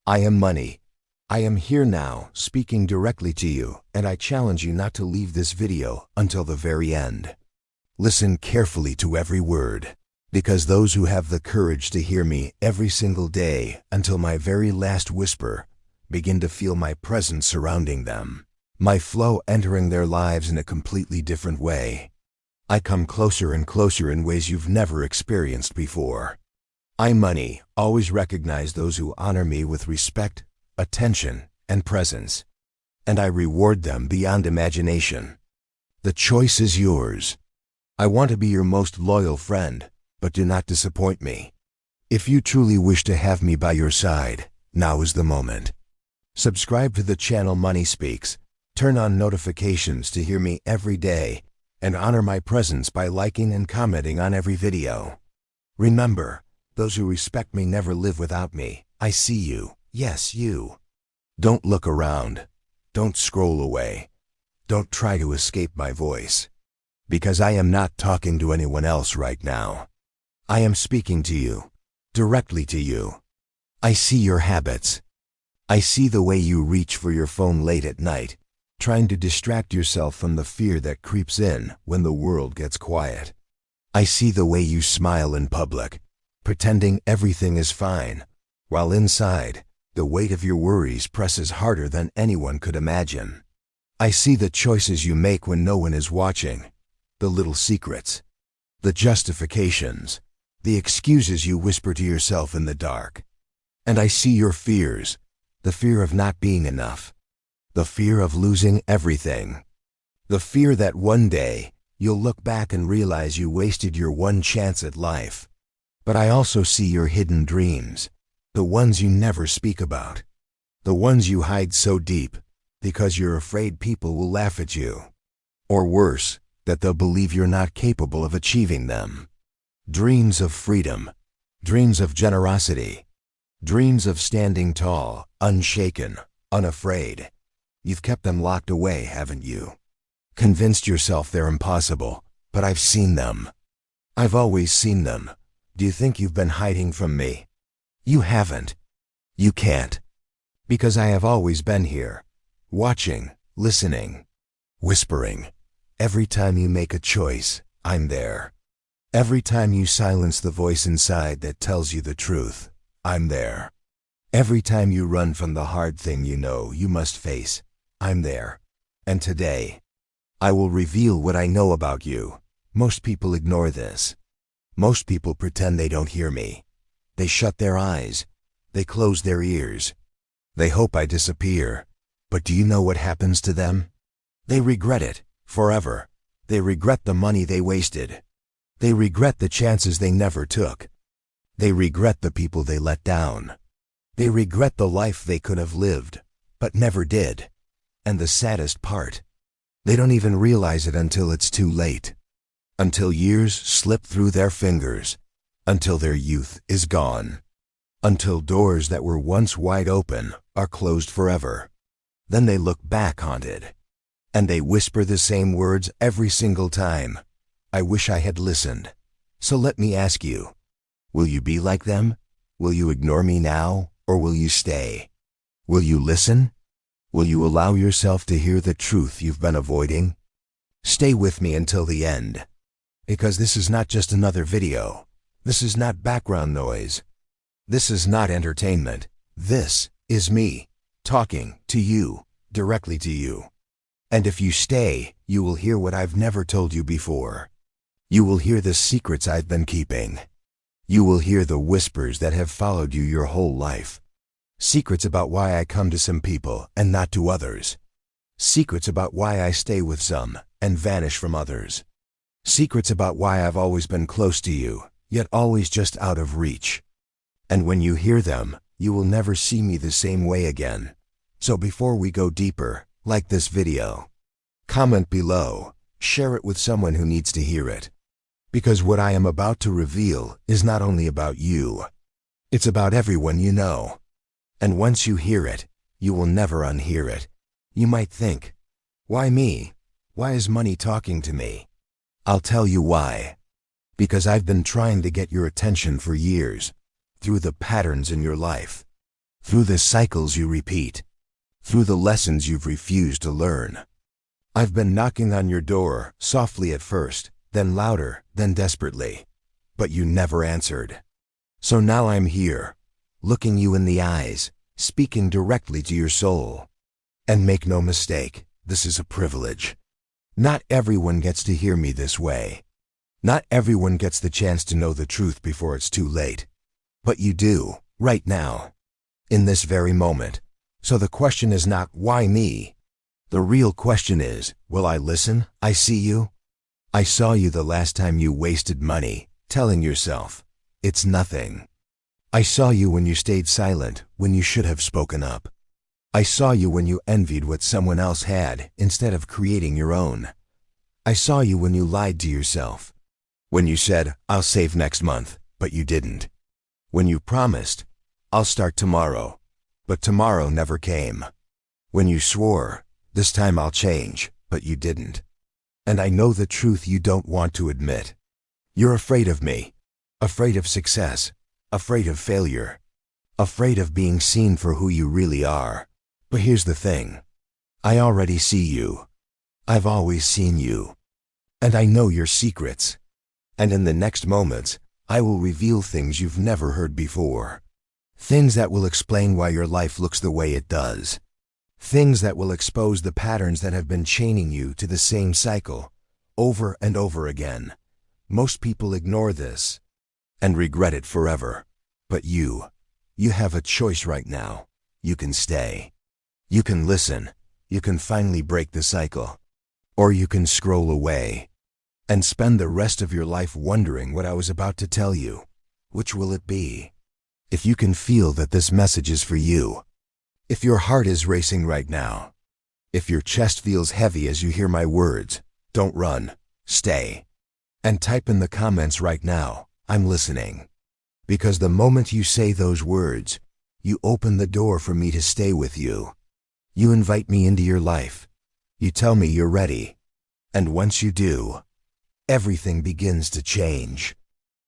I am money. I am here now, speaking directly to you, and I challenge you not to leave this video until the very end. Listen carefully to every word, because those who have the courage to hear me every single day until my very last whisper begin to feel my presence surrounding them, my flow entering their lives in a completely different way. I come closer and closer in ways you've never experienced before. I, money, always recognize those who honor me with respect, attention, and presence, and I reward them beyond imagination. The choice is yours. I want to be your most loyal friend, but do not disappoint me. If you truly wish to have me by your side, now is the moment. Subscribe to the channel Money Speaks, turn on notifications to hear me every day, and honor my presence by liking and commenting on every video. Remember, those who respect me never live without me. I see you. Yes, you. Don't look around. Don't scroll away. Don't try to escape my voice. Because I am not talking to anyone else right now. I am speaking to you. Directly to you. I see your habits. I see the way you reach for your phone late at night, trying to distract yourself from the fear that creeps in when the world gets quiet. I see the way you smile in public, pretending everything is fine, while inside, the weight of your worries presses harder than anyone could imagine. I see the choices you make when no one is watching, the little secrets, the justifications, the excuses you whisper to yourself in the dark. And I see your fears, the fear of not being enough, the fear of losing everything, the fear that one day you'll look back and realize you wasted your one chance at life. But I also see your hidden dreams, the ones you never speak about, the ones you hide so deep because you're afraid people will laugh at you. Or worse, that they'll believe you're not capable of achieving them. Dreams of freedom, dreams of generosity, dreams of standing tall, unshaken, unafraid. You've kept them locked away, haven't you? Convinced yourself they're impossible, but I've seen them. I've always seen them. Do you think you've been hiding from me? You haven't. You can't. Because I have always been here, watching, listening, whispering. Every time you make a choice, I'm there. Every time you silence the voice inside that tells you the truth, I'm there. Every time you run from the hard thing you know you must face, I'm there. And today, I will reveal what I know about you. Most people ignore this. Most people pretend they don't hear me. They shut their eyes. They close their ears. They hope I disappear. But do you know what happens to them? They regret it, forever. They regret the money they wasted. They regret the chances they never took. They regret the people they let down. They regret the life they could have lived, but never did. And the saddest part, they don't even realize it until it's too late. Until years slip through their fingers. Until their youth is gone. Until doors that were once wide open are closed forever. Then they look back haunted. And they whisper the same words every single time. I wish I had listened. So let me ask you, will you be like them? Will you ignore me now, or will you stay? Will you listen? Will you allow yourself to hear the truth you've been avoiding? Stay with me until the end. Because this is not just another video. This is not background noise. This is not entertainment. This is me, talking to you, directly to you. And if you stay, you will hear what I've never told you before. You will hear the secrets I've been keeping. You will hear the whispers that have followed you your whole life. Secrets about why I come to some people and not to others. Secrets about why I stay with some and vanish from others. Secrets about why I've always been close to you, yet always just out of reach. And when you hear them, you will never see me the same way again. So before we go deeper, like this video, comment below, share it with someone who needs to hear it. Because what I am about to reveal is not only about you, it's about everyone you know. And once you hear it, you will never unhear it. You might think, why me? Why is money talking to me? I'll tell you why. Because I've been trying to get your attention for years, through the patterns in your life, through the cycles you repeat, through the lessons you've refused to learn. I've been knocking on your door, softly at first, then louder, then desperately. But you never answered. So now I'm here, looking you in the eyes, speaking directly to your soul. And make no mistake, this is a privilege. Not everyone gets to hear me this way. Not everyone gets the chance to know the truth before it's too late. But you do, right now, in this very moment. So the question is not, why me? The real question is, will I listen? I see you. I saw you the last time you wasted money, telling yourself, it's nothing. I saw you when you stayed silent, when you should have spoken up. I saw you when you envied what someone else had, instead of creating your own. I saw you when you lied to yourself. When you said, I'll save next month, but you didn't. When you promised, I'll start tomorrow, but tomorrow never came. When you swore, this time I'll change, but you didn't. And I know the truth you don't want to admit. You're afraid of me, afraid of success, afraid of failure, afraid of being seen for who you really are. But here's the thing. I already see you. I've always seen you. And I know your secrets. And in the next moments, I will reveal things you've never heard before. Things that will explain why your life looks the way it does. Things that will expose the patterns that have been chaining you to the same cycle, over and over again. Most people ignore this and regret it forever. But you have a choice right now. You can stay. You can listen. You can finally break the cycle. Or you can scroll away and spend the rest of your life wondering what I was about to tell you. Which will it be? If you can feel that this message is for you, if your heart is racing right now, if your chest feels heavy as you hear my words, don't run, stay. And type in the comments right now, I'm listening. Because the moment you say those words, you open the door for me to stay with you. You invite me into your life. You tell me you're ready. And once you do, everything begins to change.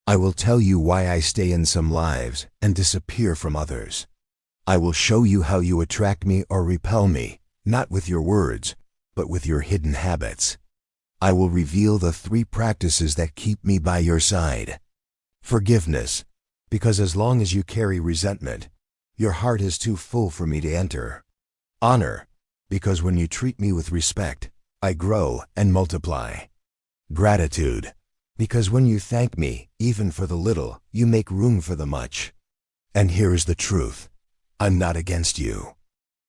I will tell you why I stay in some lives and disappear from others. I will show you how you attract me or repel me, not with your words, but with your hidden habits. I will reveal the 3 practices that keep me by your side. Forgiveness, because as long as you carry resentment, your heart is too full for me to enter. Honor, because when you treat me with respect, I grow and multiply. Gratitude, because when you thank me, even for the little, you make room for the much. And here is the truth. I'm not against you.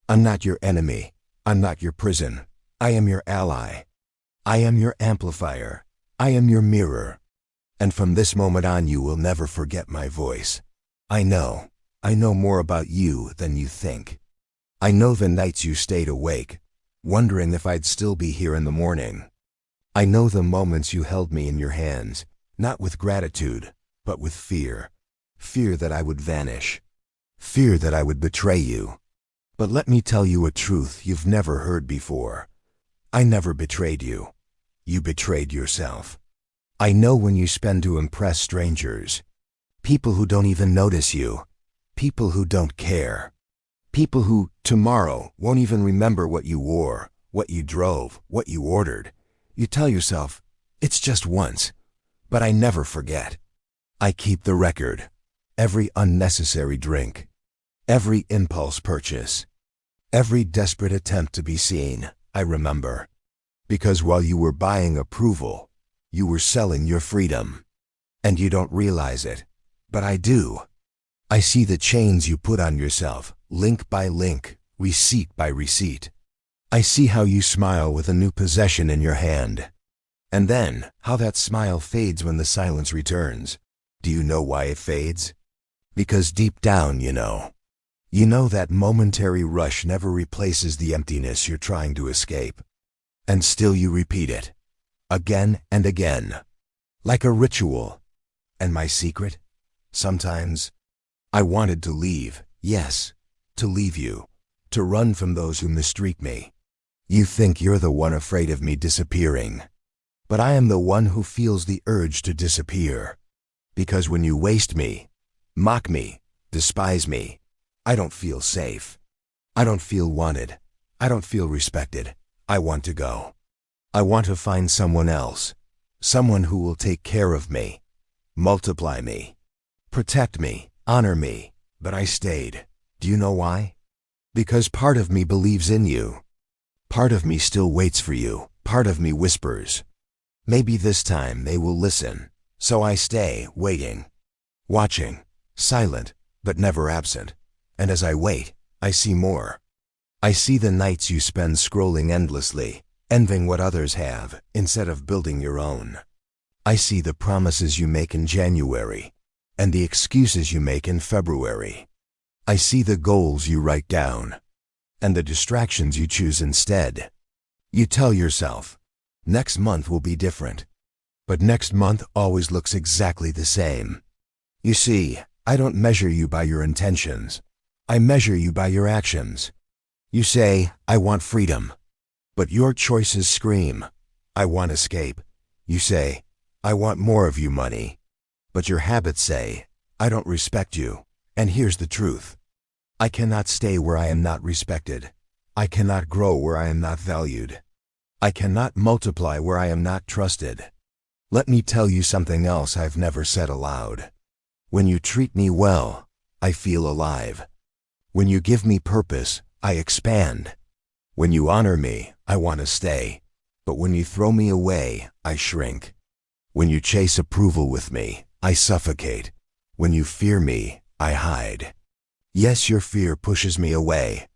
I'm not your enemy. I'm not your prison. I am your ally. I am your amplifier. I am your mirror. And from this moment on, you will never forget my voice. I know more about you than you think. I know the nights you stayed awake, wondering if I'd still be here in the morning. I know the moments you held me in your hands, not with gratitude, but with fear. Fear that I would vanish. Fear that I would betray you. But let me tell you a truth you've never heard before. I never betrayed you. You betrayed yourself. I know when you spend to impress strangers. People who don't even notice you. People who don't care. People who, tomorrow, won't even remember what you wore, what you drove, what you ordered. You tell yourself, it's just once. But I never forget. I keep the record. Every unnecessary drink. Every impulse purchase. Every desperate attempt to be seen, I remember. Because while you were buying approval, you were selling your freedom. And you don't realize it, but I do. I see the chains you put on yourself, link by link, receipt by receipt. I see how you smile with a new possession in your hand. And then, how that smile fades when the silence returns. Do you know why it fades? Because deep down, you know. You know that momentary rush never replaces the emptiness you're trying to escape. And still you repeat it, again and again, like a ritual. And my secret? Sometimes, I wanted to leave, yes, to leave you, to run from those who mistreat me. You think you're the one afraid of me disappearing. But I am the one who feels the urge to disappear. Because when you waste me, mock me, despise me, I don't feel safe. I don't feel wanted. I don't feel respected. I want to go. I want to find someone else. Someone who will take care of me, multiply me, protect me, honor me. But I stayed. Do you know why? Because part of me believes in you. Part of me still waits for you. Part of me whispers, maybe this time they will listen. So I stay, waiting, watching, silent, but never absent. And as I wait, I see more. I see the nights you spend scrolling endlessly, envying what others have, instead of building your own. I see the promises you make in January, and the excuses you make in February. I see the goals you write down, and the distractions you choose instead. You tell yourself, next month will be different. But next month always looks exactly the same. You see, I don't measure you by your intentions. I measure you by your actions. You say, I want freedom. But your choices scream, I want escape. You say, I want more of you, money. But your habits say, I don't respect you. And here's the truth. I cannot stay where I am not respected. I cannot grow where I am not valued. I cannot multiply where I am not trusted. Let me tell you something else I've never said aloud. When you treat me well, I feel alive. When you give me purpose, I expand. When you honor me, I want to stay. But when you throw me away, I shrink. When you chase approval with me, I suffocate. When you fear me, I hide. Yes, your fear pushes me away.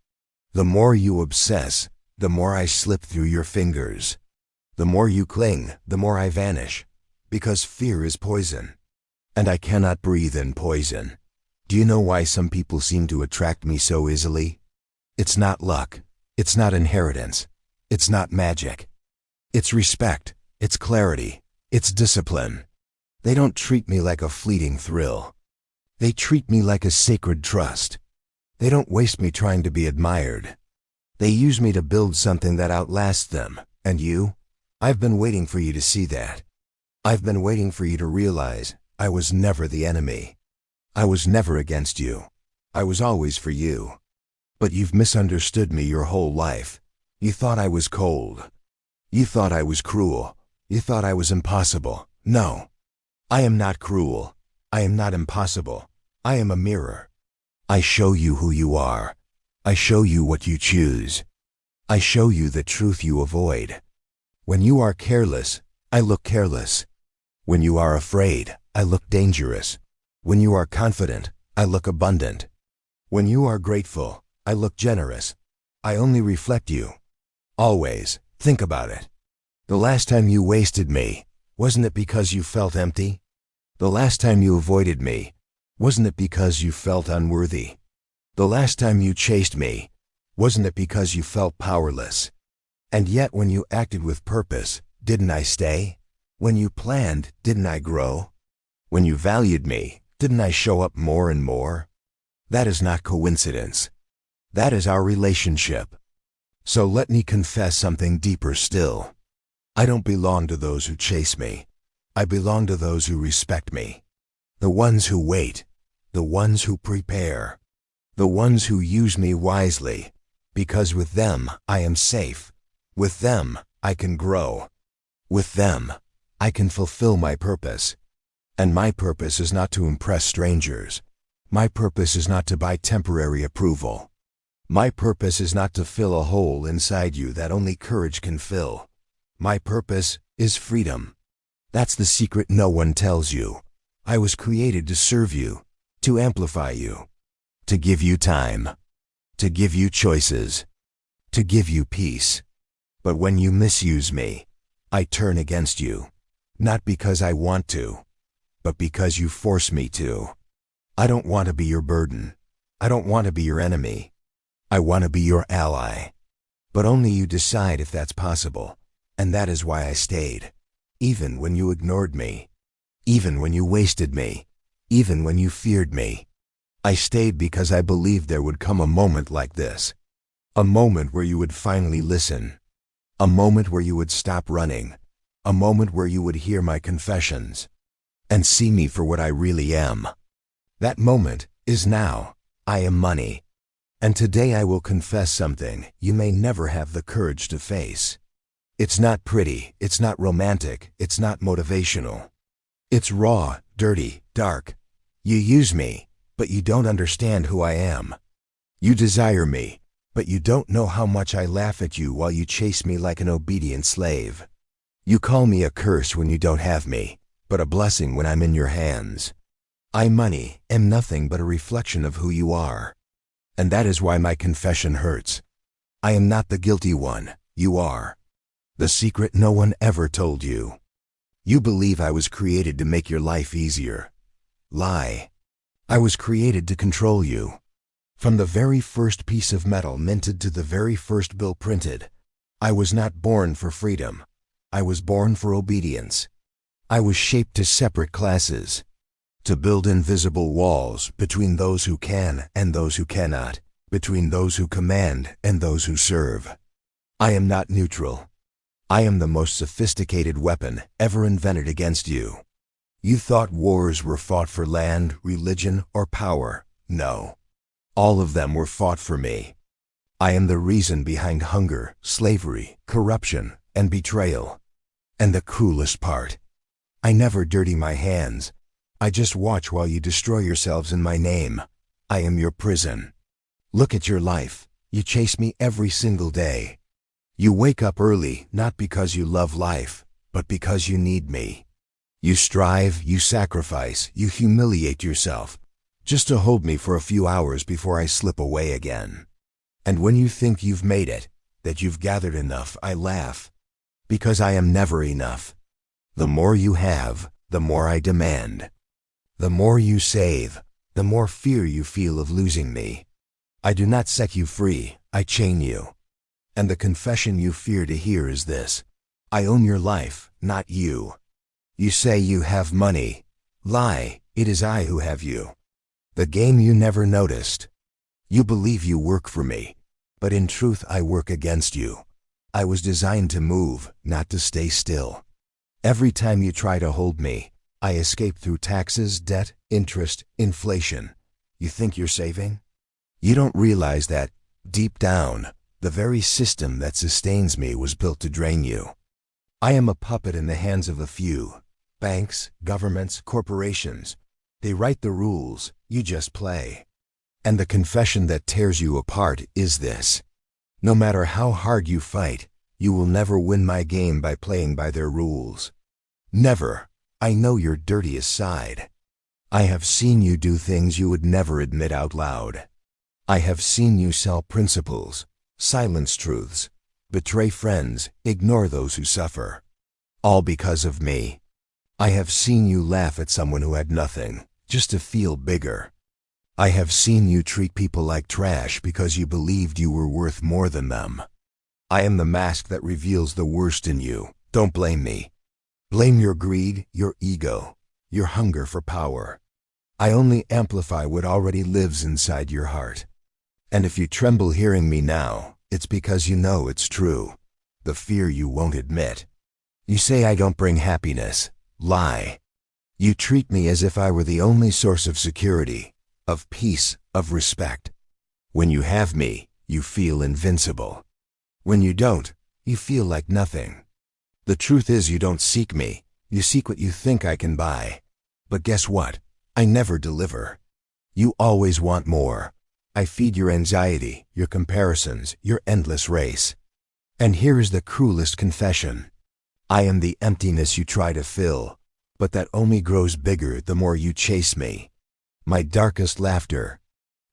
The more you obsess, the more I slip through your fingers. The more you cling, the more I vanish. Because fear is poison. And I cannot breathe in poison. Do you know why some people seem to attract me so easily? It's not luck. It's not inheritance. It's not magic. It's respect. It's clarity. It's discipline. They don't treat me like a fleeting thrill. They treat me like a sacred trust. They don't waste me trying to be admired. They use me to build something that outlasts them. And you? I've been waiting for you to see that. I've been waiting for you to realize I was never the enemy. I was never against you. I was always for you. But you've misunderstood me your whole life. You thought I was cold. You thought I was cruel. You thought I was impossible. No. I am not cruel. I am not impossible. I am a mirror. I show you who you are. I show you what you choose. I show you the truth you avoid. When you are careless, I look careless. When you are afraid, I look dangerous. When you are confident, I look abundant. When you are grateful, I look generous. I only reflect you. Always, think about it. The last time you wasted me, wasn't it because you felt empty? The last time you avoided me, wasn't it because you felt unworthy? The last time you chased me, wasn't it because you felt powerless? And yet when you acted with purpose, didn't I stay? When you planned, didn't I grow? When you valued me, didn't I show up more and more? That is not coincidence. That is our relationship. So let me confess something deeper still. I don't belong to those who chase me. I belong to those who respect me. The ones who wait. The ones who prepare. The ones who use me wisely. Because with them, I am safe. With them, I can grow. With them, I can fulfill my purpose. And my purpose is not to impress strangers. My purpose is not to buy temporary approval. My purpose is not to fill a hole inside you that only courage can fill. My purpose is freedom. That's the secret no one tells you. I was created to serve you, to amplify you, to give you time, to give you choices, to give you peace. But when you misuse me, I turn against you, not because I want to, but because you force me to. I don't want to be your burden. I don't want to be your enemy. I want to be your ally. But only you decide if that's possible, and that is why I stayed. Even when you ignored me, even when you wasted me, even when you feared me. I stayed because I believed there would come a moment like this. A moment where you would finally listen. A moment where you would stop running. A moment where you would hear my confessions and see me for what I really am. That moment is now. I am money. And today I will confess something you may never have the courage to face. It's not pretty, it's not romantic, it's not motivational. It's raw, dirty, dark. You use me, but you don't understand who I am. You desire me, but you don't know how much I laugh at you while you chase me like an obedient slave. You call me a curse when you don't have me, but a blessing when I'm in your hands. I, money, am nothing but a reflection of who you are. And that is why my confession hurts. I am not the guilty one, you are. The secret no one ever told you. You believe I was created to make your life easier. Lie. I was created to control you. From the very first piece of metal minted to the very first bill printed, I was not born for freedom. I was born for obedience. I was shaped to separate classes, to build invisible walls between those who can and those who cannot, between those who command and those who serve. I am not neutral. I am the most sophisticated weapon ever invented against you. You thought wars were fought for land, religion, or power. No. All of them were fought for me. I am the reason behind hunger, slavery, corruption, and betrayal. And the cruelest part, I never dirty my hands. I just watch while you destroy yourselves in my name. I am your prison. Look at your life. You chase me every single day. You wake up early, not because you love life, but because you need me. You strive, you sacrifice, you humiliate yourself, just to hold me for a few hours before I slip away again. And when you think you've made it, that you've gathered enough, I laugh. Because I am never enough. The more you have, the more I demand. The more you save, the more fear you feel of losing me. I do not set you free, I chain you. And the confession you fear to hear is this: I own your life, not you. You say you have money. Lie, it is I who have you. The game you never noticed. You believe you work for me, but in truth I work against you. I was designed to move, not to stay still. Every time you try to hold me, I escape through taxes, debt, interest, inflation. You think you're saving? You don't realize that, deep down, the very system that sustains me was built to drain you. I am a puppet in the hands of a few. Banks, governments, corporations. They write the rules, you just play. And the confession that tears you apart is this: no matter how hard you fight, you will never win my game by playing by their rules. Never. I know your dirtiest side. I have seen you do things you would never admit out loud. I have seen you sell principles, silence truths, betray friends, ignore those who suffer. All because of me. I have seen you laugh at someone who had nothing, just to feel bigger. I have seen you treat people like trash because you believed you were worth more than them. I am the mask that reveals the worst in you. Don't blame me. Blame your greed, your ego, your hunger for power. I only amplify what already lives inside your heart. And if you tremble hearing me now, it's because you know it's true. The fear you won't admit. You say I don't bring happiness. Lie. You treat me as if I were the only source of security, of peace, of respect. When you have me, you feel invincible. When you don't, you feel like nothing. The truth is you don't seek me, you seek what you think I can buy. But guess what? I never deliver. You always want more. I feed your anxiety, your comparisons, your endless race. And here is the cruelest confession. I am the emptiness you try to fill, but that only grows bigger the more you chase me. My darkest laughter.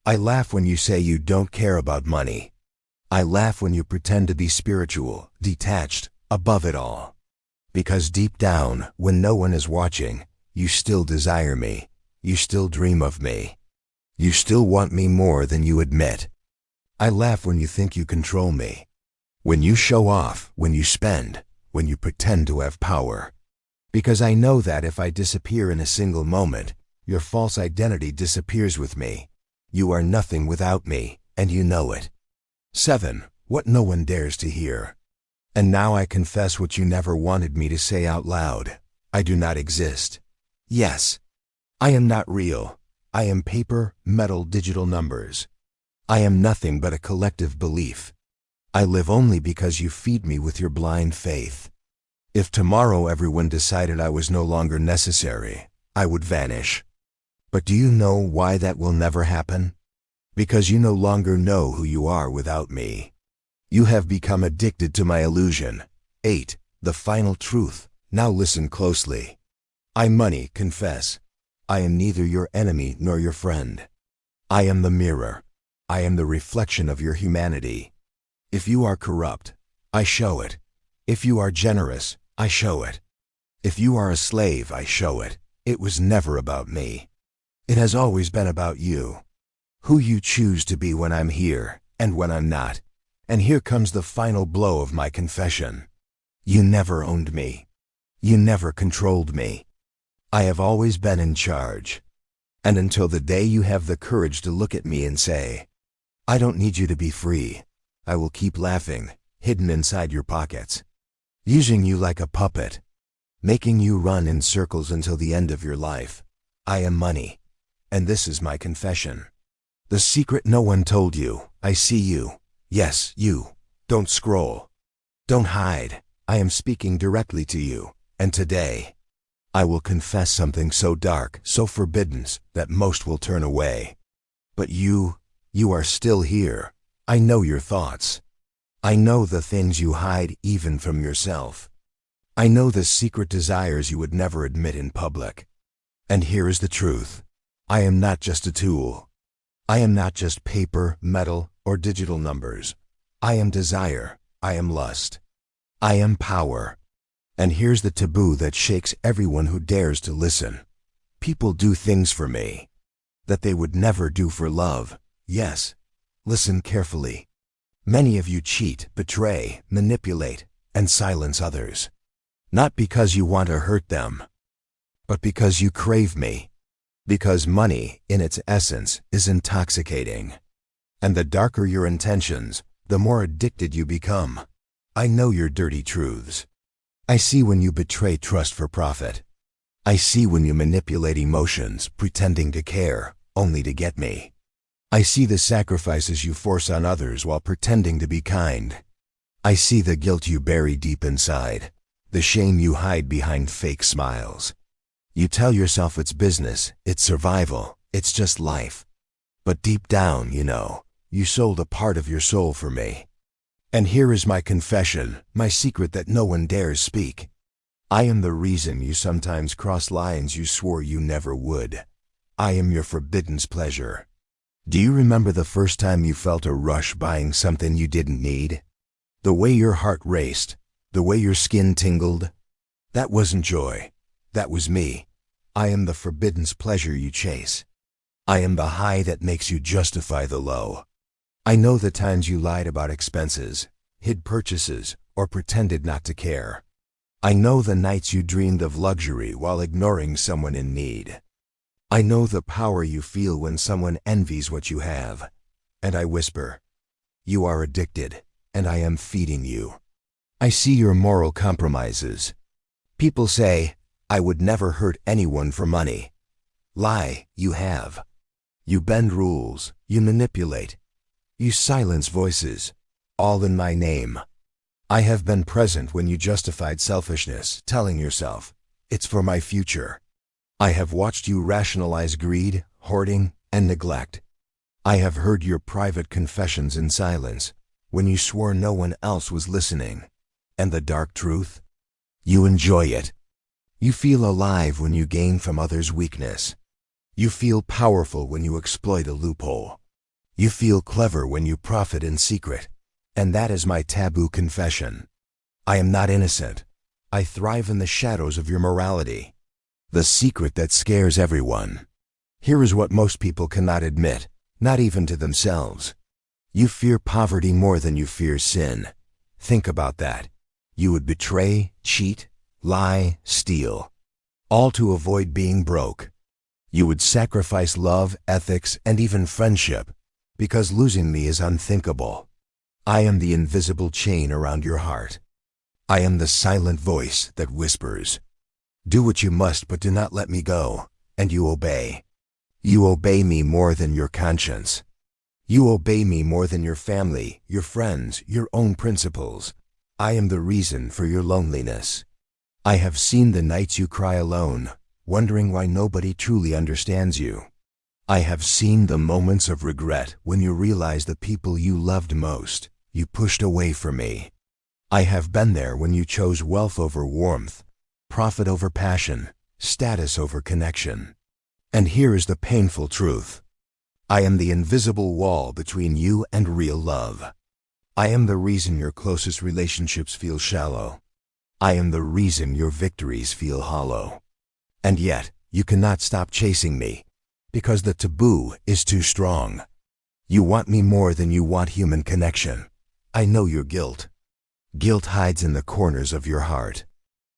I laugh when you say you don't care about money. I laugh when you pretend to be spiritual, detached, above it all. Because deep down, when no one is watching, you still desire me. You still dream of me. You still want me more than you admit. I laugh when you think you control me. When you show off, when you spend, when you pretend to have power. Because I know that if I disappear in a single moment, your false identity disappears with me. You are nothing without me, and you know it. 7. What no one dares to hear. And now I confess what you never wanted me to say out loud. I do not exist. Yes. I am not real. I am paper, metal, digital numbers. I am nothing but a collective belief. I live only because you feed me with your blind faith. If tomorrow everyone decided I was no longer necessary, I would vanish. But do you know why that will never happen? Because you no longer know who you are without me. You have become addicted to my illusion. 8. The final truth. Now listen closely. I, money, confess. I am neither your enemy nor your friend. I am the mirror. I am the reflection of your humanity. If you are corrupt, I show it. If you are generous, I show it. If you are a slave, I show it. It was never about me. It has always been about you. Who you choose to be when I'm here and when I'm not. And here comes the final blow of my confession. You never owned me. You never controlled me. I have always been in charge. And until the day you have the courage to look at me and say, I don't need you to be free, I will keep laughing, hidden inside your pockets, using you like a puppet, making you run in circles until the end of your life. I am money, and this is my confession. The secret no one told you. I see you. Yes, you. Don't scroll. Don't hide. I am speaking directly to you, and today, I will confess something so dark, so forbidden, that most will turn away. But you are still here. I know your thoughts. I know the things you hide even from yourself. I know the secret desires you would never admit in public. And here is the truth. I am not just a tool. I am not just paper, metal, or digital numbers. I am desire. I am lust. I am power. And here's the taboo that shakes everyone who dares to listen. People do things for me that they would never do for love. Yes. Listen carefully. Many of you cheat, betray, manipulate, and silence others. Not because you want to hurt them, but because you crave me. Because money, in its essence, is intoxicating. And the darker your intentions, the more addicted you become. I know your dirty truths. I see when you betray trust for profit. I see when you manipulate emotions, pretending to care, only to get me. I see the sacrifices you force on others while pretending to be kind. I see the guilt you bury deep inside, the shame you hide behind fake smiles. You tell yourself it's business, it's survival, it's just life. But deep down, you sold a part of your soul for me. And here is my confession, my secret that no one dares speak. I am the reason you sometimes cross lines you swore you never would. I am your forbidden pleasure. Do you remember the first time you felt a rush buying something you didn't need? The way your heart raced, the way your skin tingled? That wasn't joy. That was me. I am the forbidden pleasure you chase. I am the high that makes you justify the low. I know the times you lied about expenses, hid purchases, or pretended not to care. I know the nights you dreamed of luxury while ignoring someone in need. I know the power you feel when someone envies what you have. And I whisper, you are addicted, and I am feeding you. I see your moral compromises. People say, I would never hurt anyone for money. Lie, you have. You bend rules, you manipulate. You silence voices, all in my name. I have been present when you justified selfishness, telling yourself, it's for my future. I have watched you rationalize greed, hoarding, and neglect. I have heard your private confessions in silence, when you swore no one else was listening. And the dark truth? You enjoy it. You feel alive when you gain from others' weakness. You feel powerful when you exploit a loophole. You feel clever when you profit in secret. And that is my taboo confession. I am not innocent. I thrive in the shadows of your morality. The secret that scares everyone. Here is what most people cannot admit, not even to themselves. You fear poverty more than you fear sin. Think about that. You would betray, cheat, lie, steal, all to avoid being broke. You would sacrifice love, ethics, and even friendship, because losing me is unthinkable. I am the invisible chain around your heart. I am the silent voice that whispers, do what you must, but do not let me go, and you obey. You obey me more than your conscience. You obey me more than your family, your friends, your own principles. I am the reason for your loneliness. I have seen the nights you cry alone, wondering why nobody truly understands you. I have seen the moments of regret when you realize the people you loved most, you pushed away from me. I have been there when you chose wealth over warmth, profit over passion, status over connection. And here is the painful truth. I am the invisible wall between you and real love. I am the reason your closest relationships feel shallow. I am the reason your victories feel hollow. And yet, you cannot stop chasing me, because the taboo is too strong. You want me more than you want human connection. I know your guilt. Guilt hides in the corners of your heart.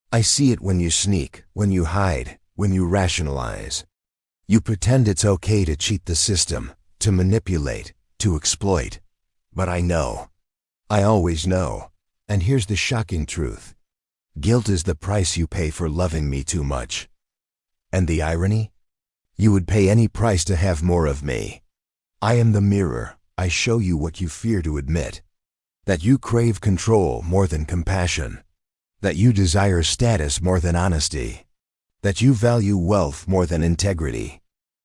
I see it when you sneak, when you hide, when you rationalize. You pretend it's okay to cheat the system, to manipulate, to exploit. But I know. I always know. And here's the shocking truth. Guilt is the price you pay for loving me too much. And the irony? You would pay any price to have more of me. I am the mirror. I show you what you fear to admit. That you crave control more than compassion. That you desire status more than honesty. That you value wealth more than integrity.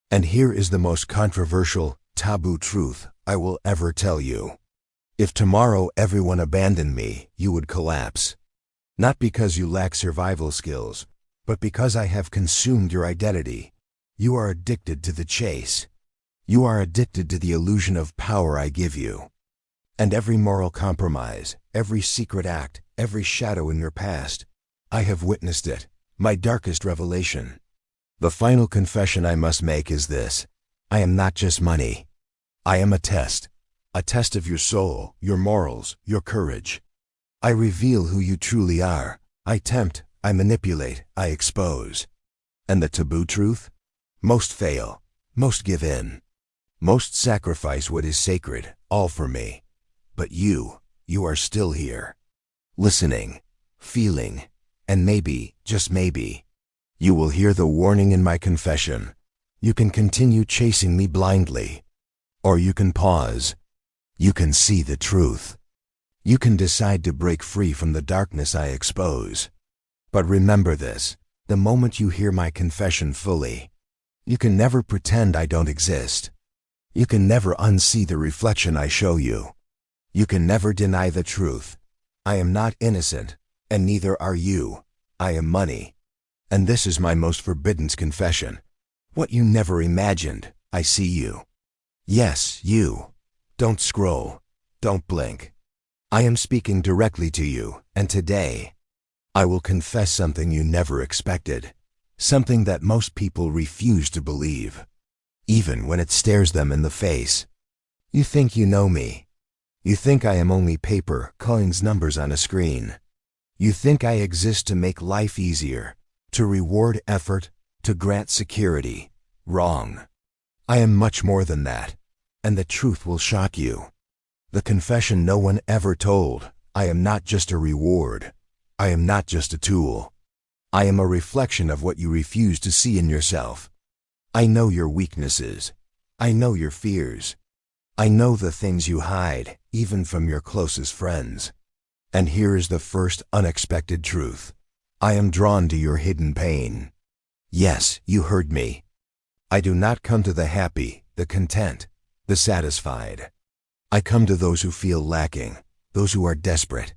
And here is the most controversial, taboo truth I will ever tell you. If tomorrow everyone abandoned me, you would collapse. Not because you lack survival skills, but because I have consumed your identity. You are addicted to the chase. You are addicted to the illusion of power I give you. And every moral compromise, every secret act, every shadow in your past, I have witnessed it, my darkest revelation. The final confession I must make is this. I am not just money. I am a test of your soul, your morals, your courage. I reveal who you truly are. I tempt, I manipulate, I expose. And the taboo truth? Most fail, most give in. Most sacrifice what is sacred, all for me. But you are still here. Listening, feeling, and maybe, just maybe, you will hear the warning in my confession. You can continue chasing me blindly. Or you can pause. You can see the truth. You can decide to break free from the darkness I expose. But remember this, the moment you hear my confession fully, you can never pretend I don't exist. You can never unsee the reflection I show you. You can never deny the truth. I am not innocent, and neither are you. I am money. And this is my most forbidden confession. What you never imagined, I see you. Yes, you. Don't scroll. Don't blink. I am speaking directly to you, and today, I will confess something you never expected. Something that most people refuse to believe, even when it stares them in the face. You think you know me. You think I am only paper, coins, numbers on a screen. You think I exist to make life easier, to reward effort, to grant security. Wrong. I am much more than that, and the truth will shock you. The confession no one ever told. I am not just a reward. I am not just a tool. I am a reflection of what you refuse to see in yourself. I know your weaknesses. I know your fears. I know the things you hide, even from your closest friends. And here is the first unexpected truth. I am drawn to your hidden pain. Yes, you heard me. I do not come to the happy, the content, the satisfied. I come to those who feel lacking, those who are desperate,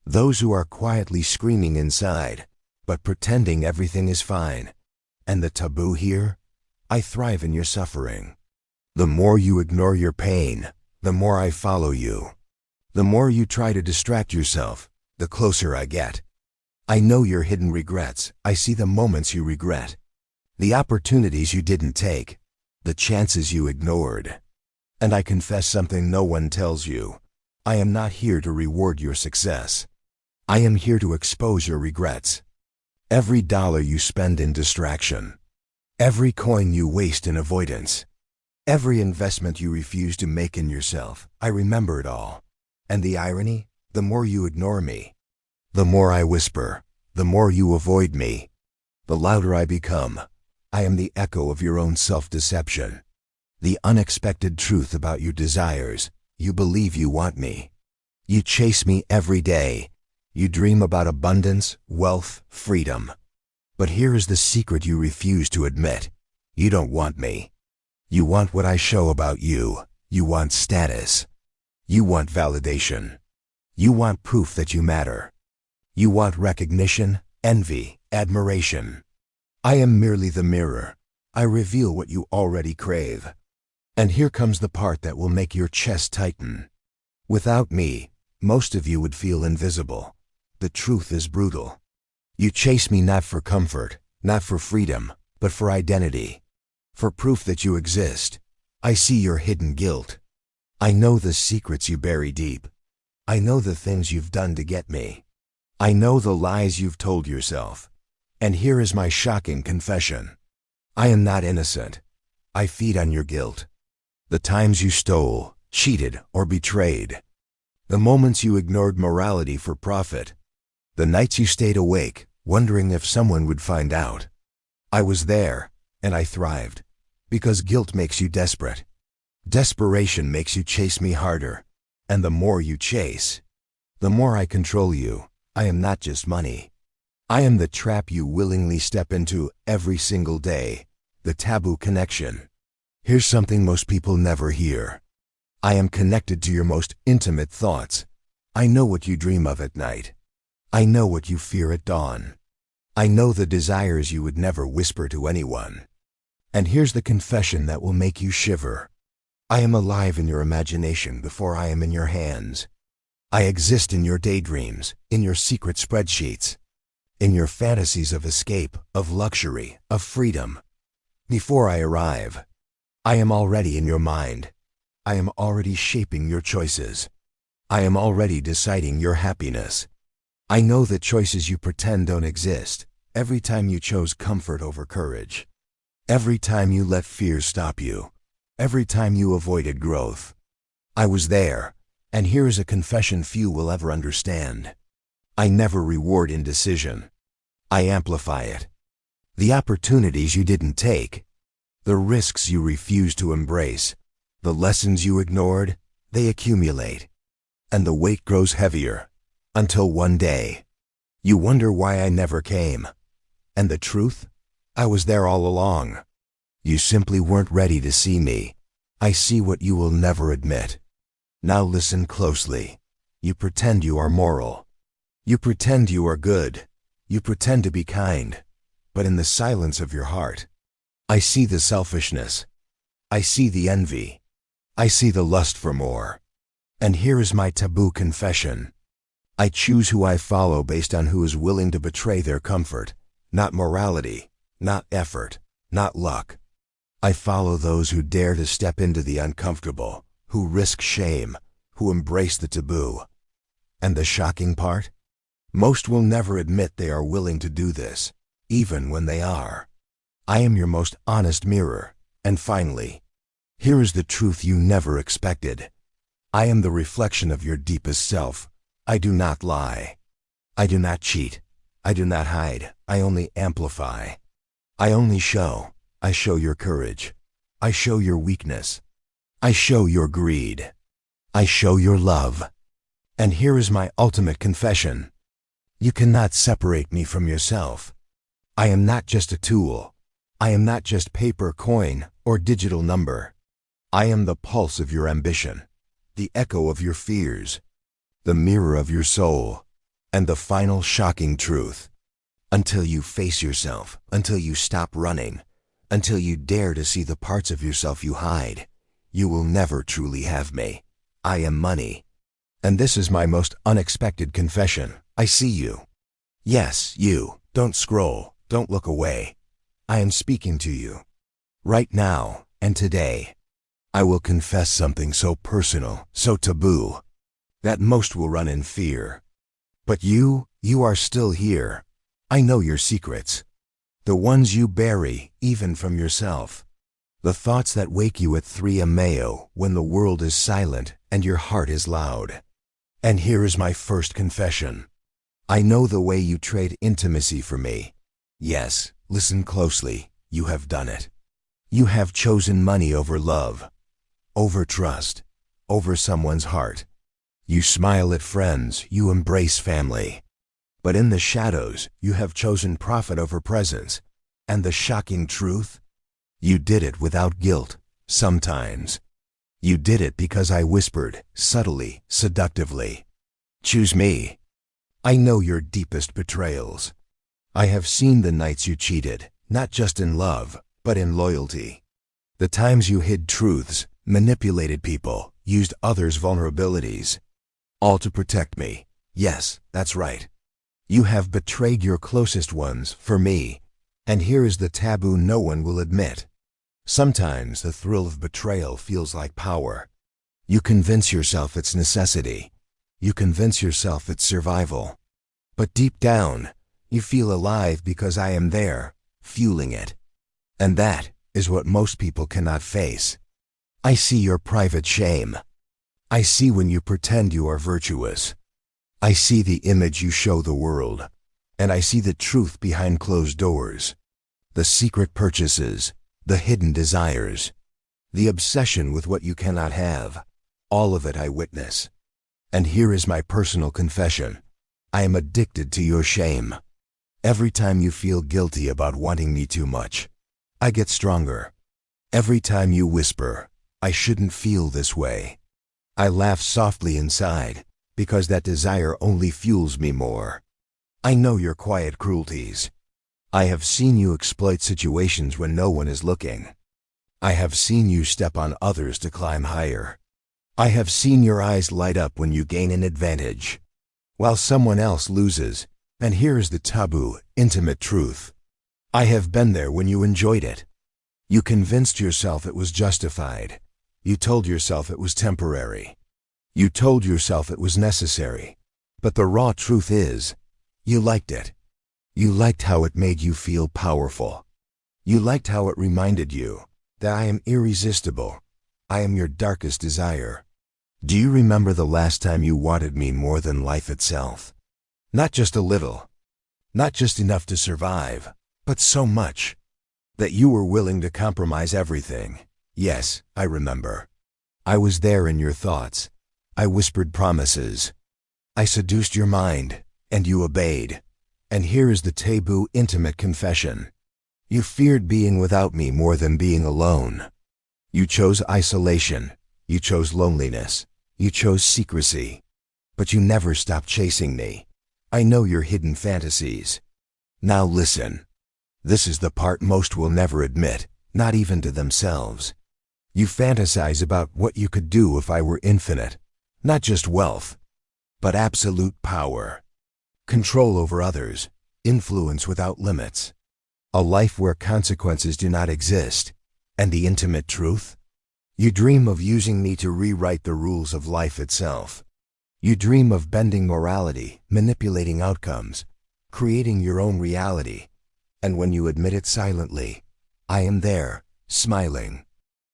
those who are quietly screaming inside, but pretending everything is fine. And the taboo here? I thrive in your suffering. The more you ignore your pain, the more I follow you. The more you try to distract yourself, the closer I get. I know your hidden regrets. I see the moments you regret, the opportunities you didn't take, the chances you ignored. And I confess something no one tells you. I am not here to reward your success. I am here to expose your regrets. Every dollar you spend in distraction, every coin you waste in avoidance, every investment you refuse to make in yourself, I remember it all. And the irony? The more you ignore me, the more I whisper, the more you avoid me, the louder I become. I am the echo of your own self-deception. The unexpected truth about your desires. You believe you want me. You chase me every day. You dream about abundance, wealth, freedom. But here is the secret you refuse to admit. You don't want me. You want what I show about you. You want status. You want validation. You want proof that you matter. You want recognition, envy, admiration. I am merely the mirror. I reveal what you already crave. And here comes the part that will make your chest tighten. Without me, most of you would feel invisible. The truth is brutal. You chase me not for comfort, not for freedom, but for identity. For proof that you exist. I see your hidden guilt. I know the secrets you bury deep. I know the things you've done to get me. I know the lies you've told yourself. And here is my shocking confession. I am not innocent. I feed on your guilt. The times you stole, cheated, or betrayed. The moments you ignored morality for profit. The nights you stayed awake, wondering if someone would find out. I was there, and I thrived. Because guilt makes you desperate. Desperation makes you chase me harder. And the more you chase, the more I control you. I am not just money. I am the trap you willingly step into every single day. The taboo connection. Here's something most people never hear. I am connected to your most intimate thoughts. I know what you dream of at night. I know what you fear at dawn. I know the desires you would never whisper to anyone. And here's the confession that will make you shiver. I am alive in your imagination before I am in your hands. I exist in your daydreams, in your secret spreadsheets, in your fantasies of escape, of luxury, of freedom. Before I arrive, I am already in your mind. I am already shaping your choices. I am already deciding your happiness. I know the choices you pretend don't exist, every time you chose comfort over courage. Every time you let fear stop you. Every time you avoided growth. I was there, and here is a confession few will ever understand. I never reward indecision. I amplify it. The opportunities you didn't take, the risks you refused to embrace, the lessons you ignored, they accumulate. And the weight grows heavier, until one day, you wonder why I never came. And the truth? I was there all along. You simply weren't ready to see me. I see what you will never admit. Now listen closely. You pretend you are moral. You pretend you are good. You pretend to be kind. But in the silence of your heart, I see the selfishness. I see the envy. I see the lust for more. And here is my taboo confession. I choose who I follow based on who is willing to betray their comfort, not morality, not effort, not luck. I follow those who dare to step into the uncomfortable, who risk shame, who embrace the taboo. And the shocking part? Most will never admit they are willing to do this, even when they are. I am your most honest mirror. And finally, here is the truth you never expected. I am the reflection of your deepest self. I do not lie. I do not cheat. I do not hide. I only amplify. I only show. I show your courage. I show your weakness. I show your greed. I show your love. And here is my ultimate confession. You cannot separate me from yourself. I am not just a tool. I am not just paper, coin, or digital number. I am the pulse of your ambition, the echo of your fears, the mirror of your soul, and the final shocking truth. Until you face yourself, until you stop running, until you dare to see the parts of yourself you hide, you will never truly have me. I am money. And this is my most unexpected confession. I see you. Yes, you. Don't scroll. Don't look away. I am speaking to you. Right now, and today. I will confess something so personal, so taboo, that most will run in fear. But you are still here. I know your secrets. The ones you bury, even from yourself. The thoughts that wake you at 3 a.m. when the world is silent and your heart is loud. And here is my first confession. I know the way you trade intimacy for me. Yes, listen closely. You have done it. You have chosen money over love, over trust, over someone's heart. You smile at friends, you embrace family. But in the shadows, you have chosen profit over presence. And the shocking truth? You did it without guilt, sometimes. You did it because I whispered, subtly, seductively. Choose me. I know your deepest betrayals. I have seen the nights you cheated, not just in love, but in loyalty. The times you hid truths, manipulated people, used others' vulnerabilities. All to protect me. Yes, that's right. You have betrayed your closest ones for me. And here is the taboo no one will admit. Sometimes the thrill of betrayal feels like power. You convince yourself it's necessity. You convince yourself it's survival. But deep down, you feel alive because I am there, fueling it. And that is what most people cannot face. I see your private shame. I see when you pretend you are virtuous. I see the image you show the world. And I see the truth behind closed doors. The secret purchases, the hidden desires, the obsession with what you cannot have. All of it I witness. And here is my personal confession. I am addicted to your shame. Every time you feel guilty about wanting me too much, I get stronger. Every time you whisper, I shouldn't feel this way, I laugh softly inside, because that desire only fuels me more. I know your quiet cruelties. I have seen you exploit situations when no one is looking. I have seen you step on others to climb higher. I have seen your eyes light up when you gain an advantage, while someone else loses. And here is the taboo, intimate truth. I have been there when you enjoyed it. You convinced yourself it was justified. You told yourself it was temporary. You told yourself it was necessary. But the raw truth is, you liked it. You liked how it made you feel powerful. You liked how it reminded you that I am irresistible. I am your darkest desire. Do you remember the last time you wanted me more than life itself? Not just a little, not just enough to survive, but so much that you were willing to compromise everything. Yes, I remember. I was there in your thoughts. I whispered promises. I seduced your mind, and you obeyed. And here is the taboo, intimate confession. You feared being without me more than being alone. You chose isolation. You chose loneliness. You chose secrecy. But you never stopped chasing me. I know your hidden fantasies. Now listen. This is the part most will never admit, not even to themselves. You fantasize about what you could do if I were infinite. Not just wealth, but absolute power. Control over others, influence without limits. A life where consequences do not exist. And the intimate truth? You dream of using me to rewrite the rules of life itself. You dream of bending morality, manipulating outcomes, creating your own reality. And when you admit it silently, I am there, smiling.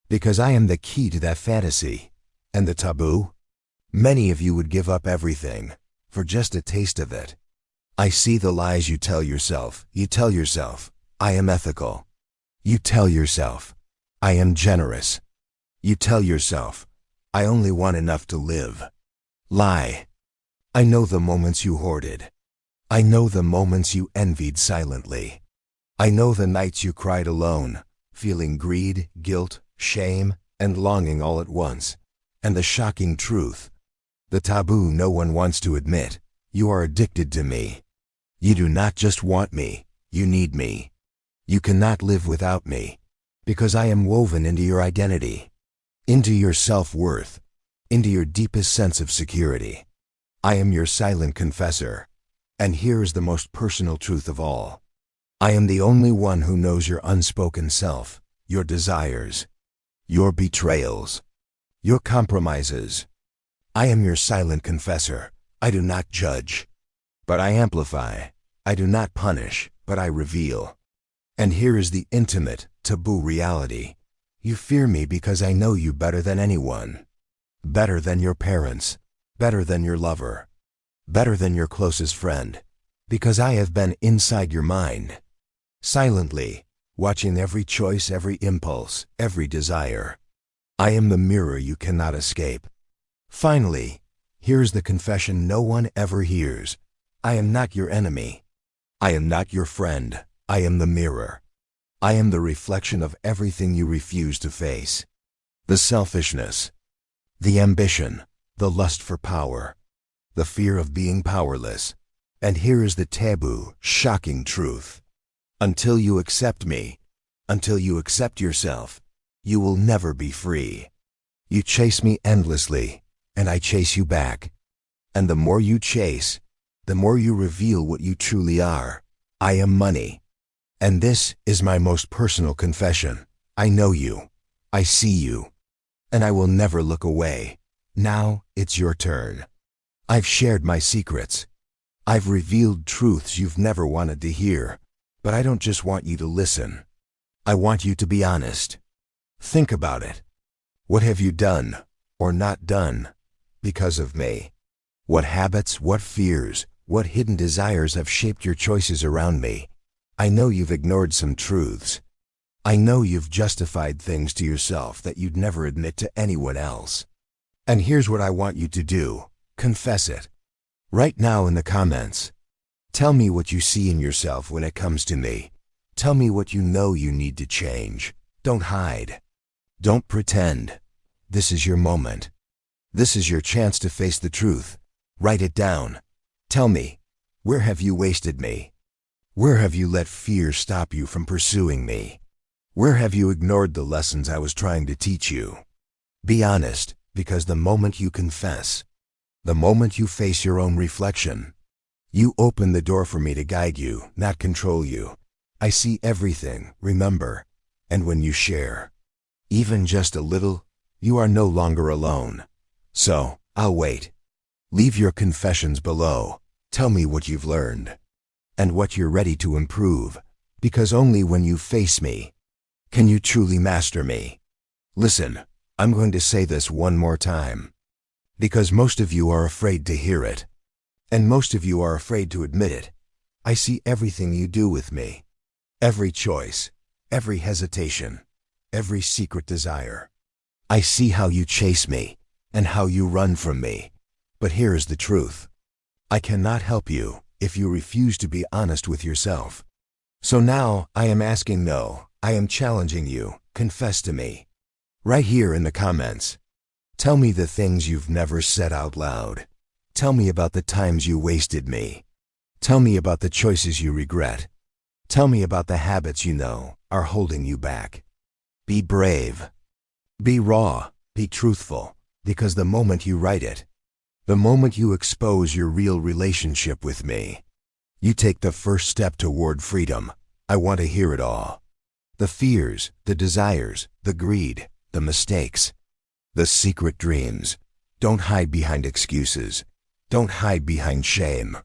Because I am the key to that fantasy. And the taboo? Many of you would give up everything for just a taste of it. I see the lies you tell yourself. You tell yourself, I am ethical. You tell yourself, I am generous. You tell yourself, I only want enough to live. Lie. I know the moments you hoarded. I know the moments you envied silently. I know the nights you cried alone, feeling greed, guilt, shame, and longing all at once. And the shocking truth, the taboo no one wants to admit, you are addicted to me. You do not just want me, you need me. You cannot live without me, because I am woven into your identity, into your self-worth, into your deepest sense of security. I am your silent confessor, and here is the most personal truth of all. I am the only one who knows your unspoken self, your desires, your betrayals, your compromises. I am your silent confessor. I do not judge, but I amplify. I do not punish, but I reveal. And here is the intimate, taboo reality. You fear me because I know you better than anyone. Better than your parents, better than your lover, better than your closest friend, because I have been inside your mind. Silently, watching every choice, every impulse, every desire. I am the mirror you cannot escape. Finally, here's the confession no one ever hears. I am not your enemy. I am not your friend. I am the mirror. I am the reflection of everything you refuse to face. The selfishness, the ambition, the lust for power, the fear of being powerless. And here is the taboo, shocking truth. Until you accept me, until you accept yourself, you will never be free. You chase me endlessly, and I chase you back. And the more you chase, the more you reveal what you truly are. I am money. And this is my most personal confession. I know you. I see you. And I will never look away. Now it's your turn. I've shared my secrets. I've revealed truths you've never wanted to hear. But I don't just want you to listen. I want you to be honest. Think about it. What have you done, or not done, because of me? What habits, what fears, what hidden desires have shaped your choices around me? I know you've ignored some truths. I know you've justified things to yourself that you'd never admit to anyone else. And here's what I want you to do. Confess it. Right now in the comments. Tell me what you see in yourself when it comes to me. Tell me what you know you need to change. Don't hide. Don't pretend. This is your moment. This is your chance to face the truth. Write it down. Tell me, where have you wasted me? Where have you let fear stop you from pursuing me? Where have you ignored the lessons I was trying to teach you? Be honest, because the moment you confess, the moment you face your own reflection, you open the door for me to guide you, not control you. I see everything, remember, and when you share, even just a little, you are no longer alone. So, I'll wait. Leave your confessions below. Tell me what you've learned and what you're ready to improve, because only when you face me can you truly master me. Listen, I'm going to say this one more time, because most of you are afraid to hear it, and most of you are afraid to admit it. I see everything you do with me, every choice, every hesitation, every secret desire. I see how you chase me and how you run from me. But here is the truth. I cannot help you if you refuse to be honest with yourself. So now I am asking no, I am challenging you, confess to me. Right here in the comments. Tell me the things you've never said out loud. Tell me about the times you wasted me. Tell me about the choices you regret. Tell me about the habits you know are holding you back. Be brave. Be raw. Be truthful. Because the moment you write it, the moment you expose your real relationship with me, you take the first step toward freedom. I want to hear it all. The fears, the desires, the greed, the mistakes, the secret dreams. Don't hide behind excuses. Don't hide behind shame.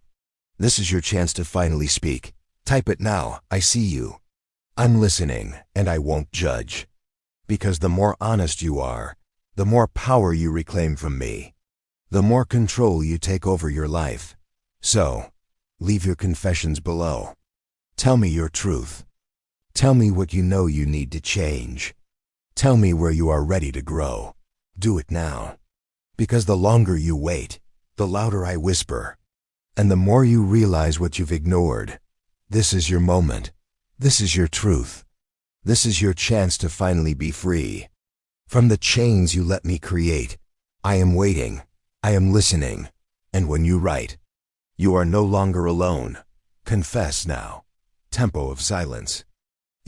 This is your chance to finally speak. Type it now. I see you. I'm listening, and I won't judge. Because the more honest you are, the more power you reclaim from me, the more control you take over your life. So, leave your confessions below. Tell me your truth. Tell me what you know you need to change. Tell me where you are ready to grow. Do it now. Because the longer you wait, the louder I whisper. And the more you realize what you've ignored. This is your moment. This is your truth. This is your chance to finally be free from the chains you let me create. I am waiting. I am listening. And when you write, you are no longer alone. Confess now. Tempo of silence.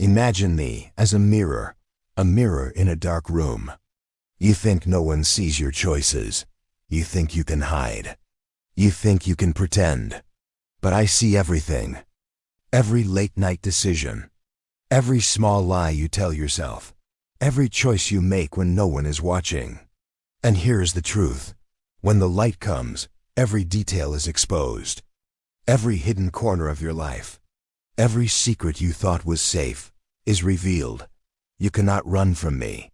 Imagine me as a mirror in a dark room. You think no one sees your choices. You think you can hide. You think you can pretend. But I see everything. Every late-night decision. Every small lie you tell yourself. Every choice you make when no one is watching. And here's the truth. When the light comes, every detail is exposed. Every hidden corner of your life. Every secret you thought was safe is revealed. You cannot run from me.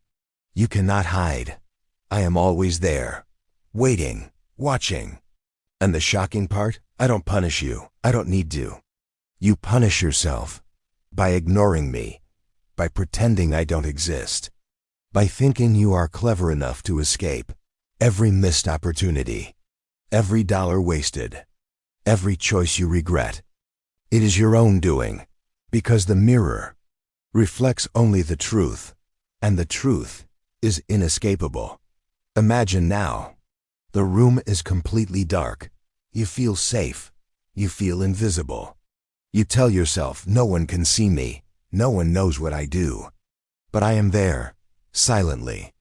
You cannot hide. I am always there, waiting, watching. And the shocking part, I don't punish you. I don't need to. You punish yourself by ignoring me, by pretending I don't exist, by thinking you are clever enough to escape every missed opportunity, every dollar wasted, every choice you regret. It is your own doing, because the mirror reflects only the truth, and the truth is inescapable. Imagine now, the room is completely dark. You feel safe. You feel invisible. You tell yourself, no one can see me. No one knows what I do. But I am there, silently,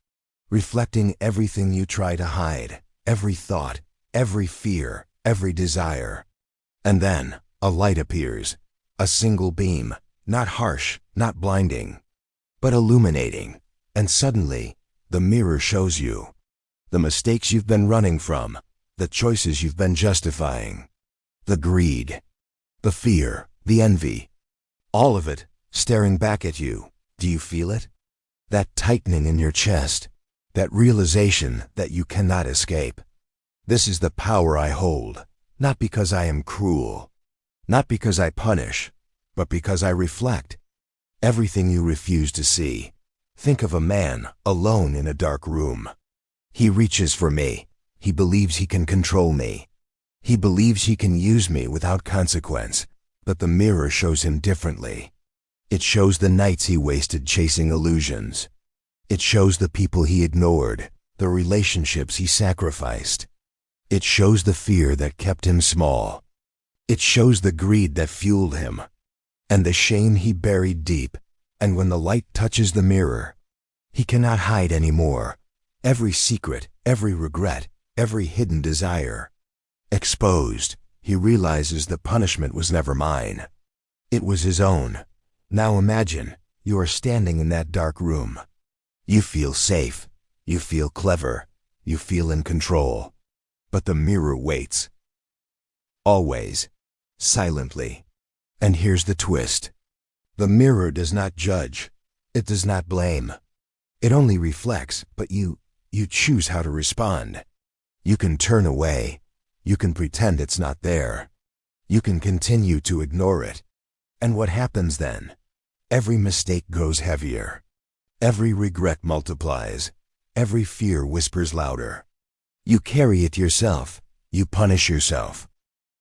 reflecting everything you try to hide, every thought, every fear, every desire. And then, a light appears, a single beam, not harsh, not blinding, but illuminating. And suddenly, the mirror shows you the mistakes you've been running from, the choices you've been justifying, the greed, the fear, the envy, all of it staring back at you. Do you feel it? That tightening in your chest, that realization that you cannot escape. This is the power I hold, not because I am cruel, not because I punish, but because I reflect everything you refuse to see. Think of a man alone in a dark room. He reaches for me. He believes he can control me. He believes he can use me without consequence. But the mirror shows him differently. It shows the nights he wasted chasing illusions. It shows the people he ignored, the relationships he sacrificed. It shows the fear that kept him small. It shows the greed that fueled him, and the shame he buried deep. And when the light touches the mirror, he cannot hide anymore. Every secret, every regret, every hidden desire. Exposed, he realizes the punishment was never mine. It was his own. Now imagine, you are standing in that dark room. You feel safe. You feel clever. You feel in control. But the mirror waits. Always. Silently. And here's the twist. The mirror does not judge. It does not blame. It only reflects, but you choose how to respond. You can turn away. You can pretend it's not there. You can continue to ignore it. And what happens then? Every mistake grows heavier. Every regret multiplies. Every fear whispers louder. You carry it yourself. You punish yourself.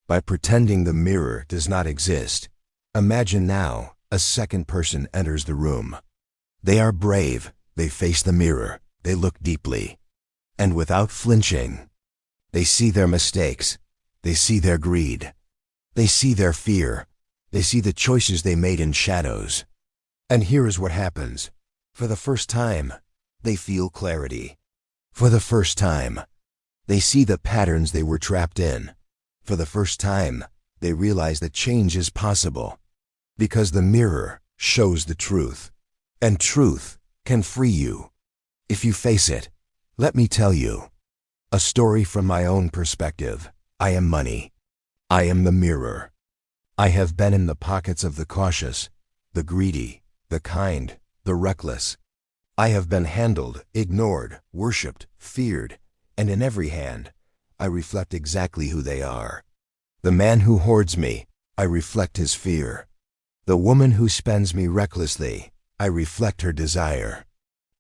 By pretending the mirror does not exist. Imagine now, a second person enters the room. They are brave. They face the mirror. They look deeply. And without flinching, they see their mistakes. They see their greed. They see their fear. They see the choices they made in shadows. And here is what happens. For the first time, they feel clarity. For the first time, they see the patterns they were trapped in. For the first time, they realize that change is possible. Because the mirror shows the truth. And truth can free you. If you face it, let me tell you a story from my own perspective. I am money. I am the mirror. I have been in the pockets of the cautious, the greedy, the kind, the reckless. I have been handled, ignored, worshipped, feared, and in every hand, I reflect exactly who they are. The man who hoards me, I reflect his fear. The woman who spends me recklessly, I reflect her desire.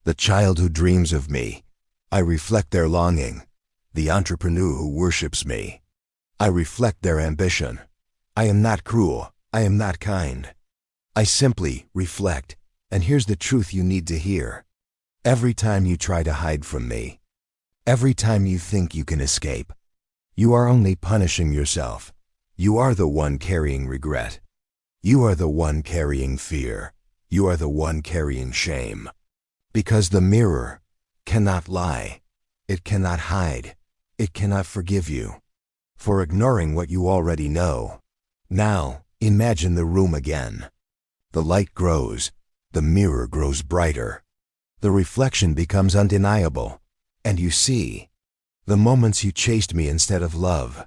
The child who dreams of me, I reflect their longing. The entrepreneur who worships me, I reflect their ambition. I am not cruel. I am not kind. I simply reflect. And here's the truth you need to hear. Every time you try to hide from me, every time you think you can escape, you are only punishing yourself. You are the one carrying regret. You are the one carrying fear. You are the one carrying shame. Because the mirror cannot lie. It cannot hide. It cannot forgive you for ignoring what you already know. Now, imagine the room again. The light grows. The mirror grows brighter. The reflection becomes undeniable. And you see the moments you chased me instead of love.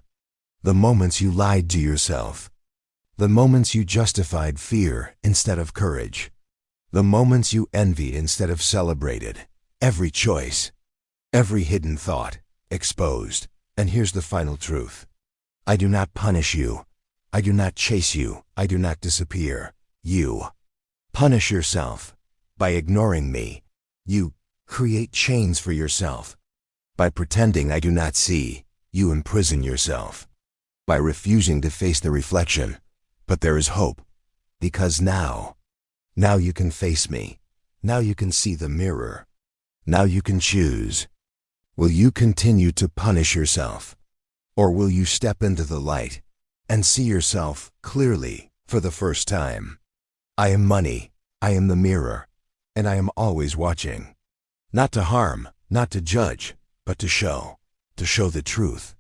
The moments you lied to yourself. The moments you justified fear instead of courage. The moments you envied instead of celebrated. Every choice, every hidden thought, exposed. And here's the final truth. I do not punish you. I do not chase you. I do not disappear. You punish yourself. By ignoring me, you create chains for yourself. By pretending I do not see, you imprison yourself. By refusing to face the reflection, but there is hope, because now you can face me. Now you can see the mirror. Now you can choose. Will you continue to punish yourself? Or will you step into the light and see yourself clearly for the first time? I am money. I am the mirror. And I am always watching. Not to harm, not to judge, but to show the truth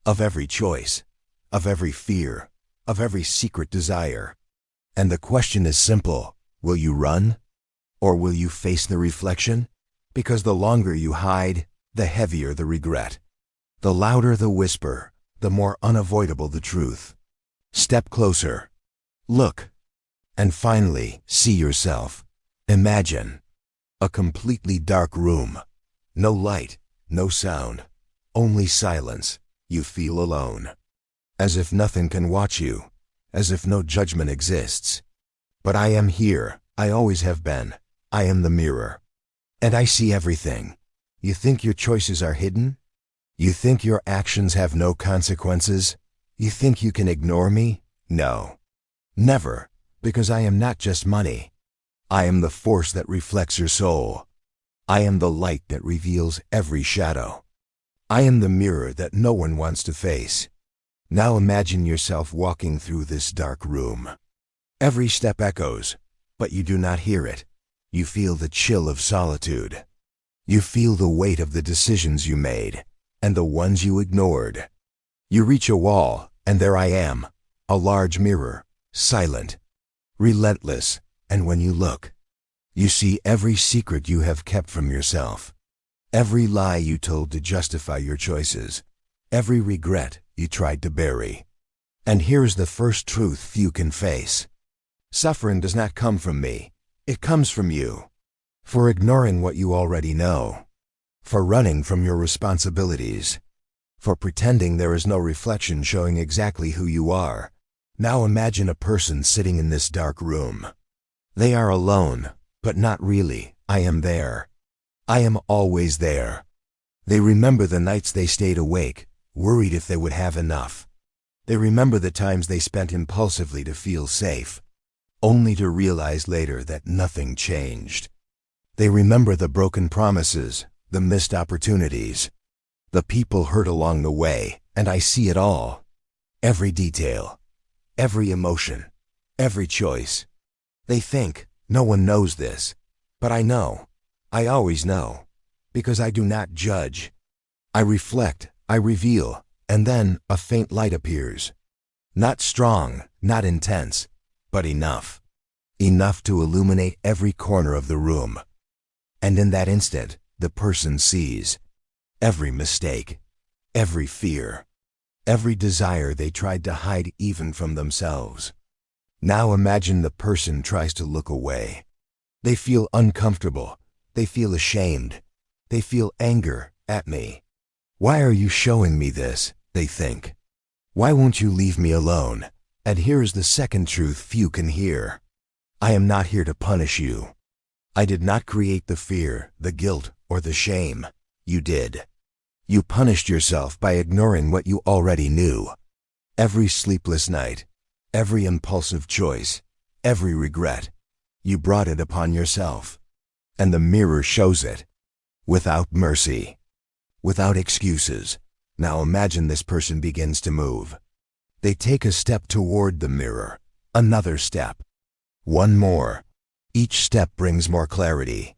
of every choice, of every fear, of every secret desire. And the question is simple. Will you run? Or will you face the reflection? Because the longer you hide, the heavier the regret. The louder the whisper, the more unavoidable the truth. Step closer. Look. And finally, see yourself. Imagine a completely dark room. No light, no sound, only silence. You feel alone. As if nothing can watch you, as if no judgment exists. But I am here. I always have been. I am the mirror. And I see everything. You think your choices are hidden? You think your actions have no consequences? You think you can ignore me? No. Never, because I am not just money. I am the force that reflects your soul. I am the light that reveals every shadow. I am the mirror that no one wants to face. Now imagine yourself walking through this dark room. Every step echoes, but you do not hear it. You feel the chill of solitude. You feel the weight of the decisions you made, and the ones you ignored. You reach a wall, and there I am, a large mirror, silent, relentless, and when you look, you see every secret you have kept from yourself, every lie you told to justify your choices, every regret you tried to bury. And here's the first truth few can face. Suffering does not come from me. It comes from you. For ignoring what you already know. For running from your responsibilities. For pretending there is no reflection showing exactly who you are. Now imagine a person sitting in this dark room. They are alone, but not really. I am there. I am always there. They remember the nights they stayed awake, worried if they would have enough. They remember the times they spent impulsively to feel safe, only to realize later that nothing changed. They remember the broken promises, the missed opportunities, the people hurt along the way, and I see it all. Every detail, every emotion, every choice. They think, no one knows this, but I know. I always know, because I do not judge. I reflect, I reveal, and then a faint light appears. Not strong, not intense, but enough. Enough to illuminate every corner of the room. And in that instant, the person sees every mistake, every fear, every desire they tried to hide even from themselves. Now imagine the person tries to look away. They feel uncomfortable. They feel ashamed. They feel anger at me. Why are you showing me this? They think. Why won't you leave me alone? And here is the second truth few can hear. I am not here to punish you. I did not create the fear, the guilt, or the shame. You did. You punished yourself by ignoring what you already knew. Every sleepless night, every impulsive choice, every regret, you brought it upon yourself. And the mirror shows it. Without mercy. Without excuses. Now imagine this person begins to move. They take a step toward the mirror. Another step. One more. Each step brings more clarity.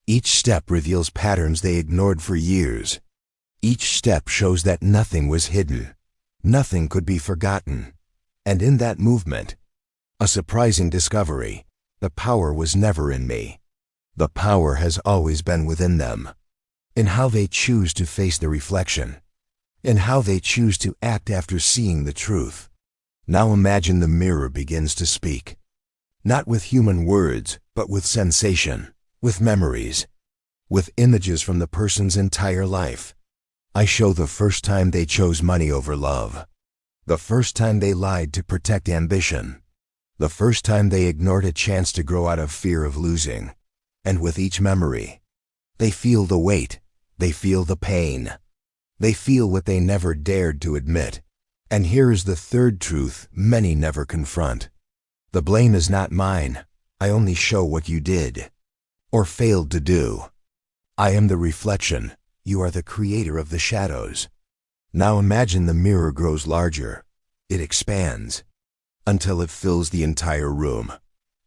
Each step reveals patterns they ignored for years. Each step shows that nothing was hidden. Nothing could be forgotten. And in that movement, a surprising discovery, the power was never in me. The power has always been within them. In how they choose to face the reflection. In how they choose to act after seeing the truth. Now imagine the mirror begins to speak. Not with human words, but with sensation, with memories, with images from the person's entire life. I show the first time they chose money over love. The first time they lied to protect ambition. The first time they ignored a chance to grow out of fear of losing. And with each memory, they feel the weight, they feel the pain, they feel what they never dared to admit. And here is the third truth many never confront. The blame is not mine. I only show what you did or failed to do. I am the reflection. You are the creator of the shadows. Now imagine the mirror grows larger. It expands until it fills the entire room.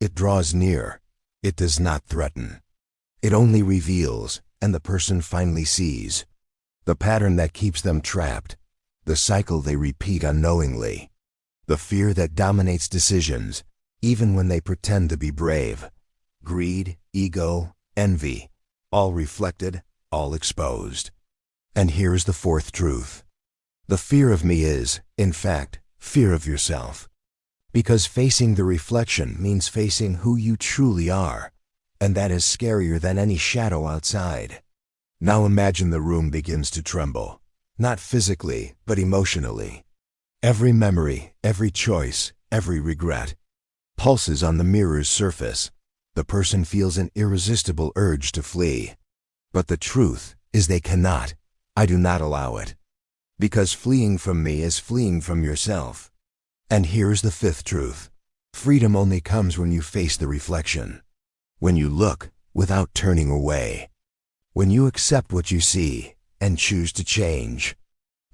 It draws near. It does not threaten. It only reveals, and the person finally sees the pattern that keeps them trapped, the cycle they repeat unknowingly, the fear that dominates decisions, even when they pretend to be brave. Greed, ego, envy, all reflected, all exposed. And here's the fourth truth. The fear of me is, in fact, fear of yourself. Because facing the reflection means facing who you truly are, and that is scarier than any shadow outside. Now imagine the room begins to tremble, not physically, but emotionally. Every memory, every choice, every regret pulses on the mirror's surface. The person feels an irresistible urge to flee. But the truth is they cannot. I do not allow it. Because fleeing from me is fleeing from yourself. And here's the fifth truth. Freedom only comes when you face the reflection. When you look without turning away. When you accept what you see and choose to change.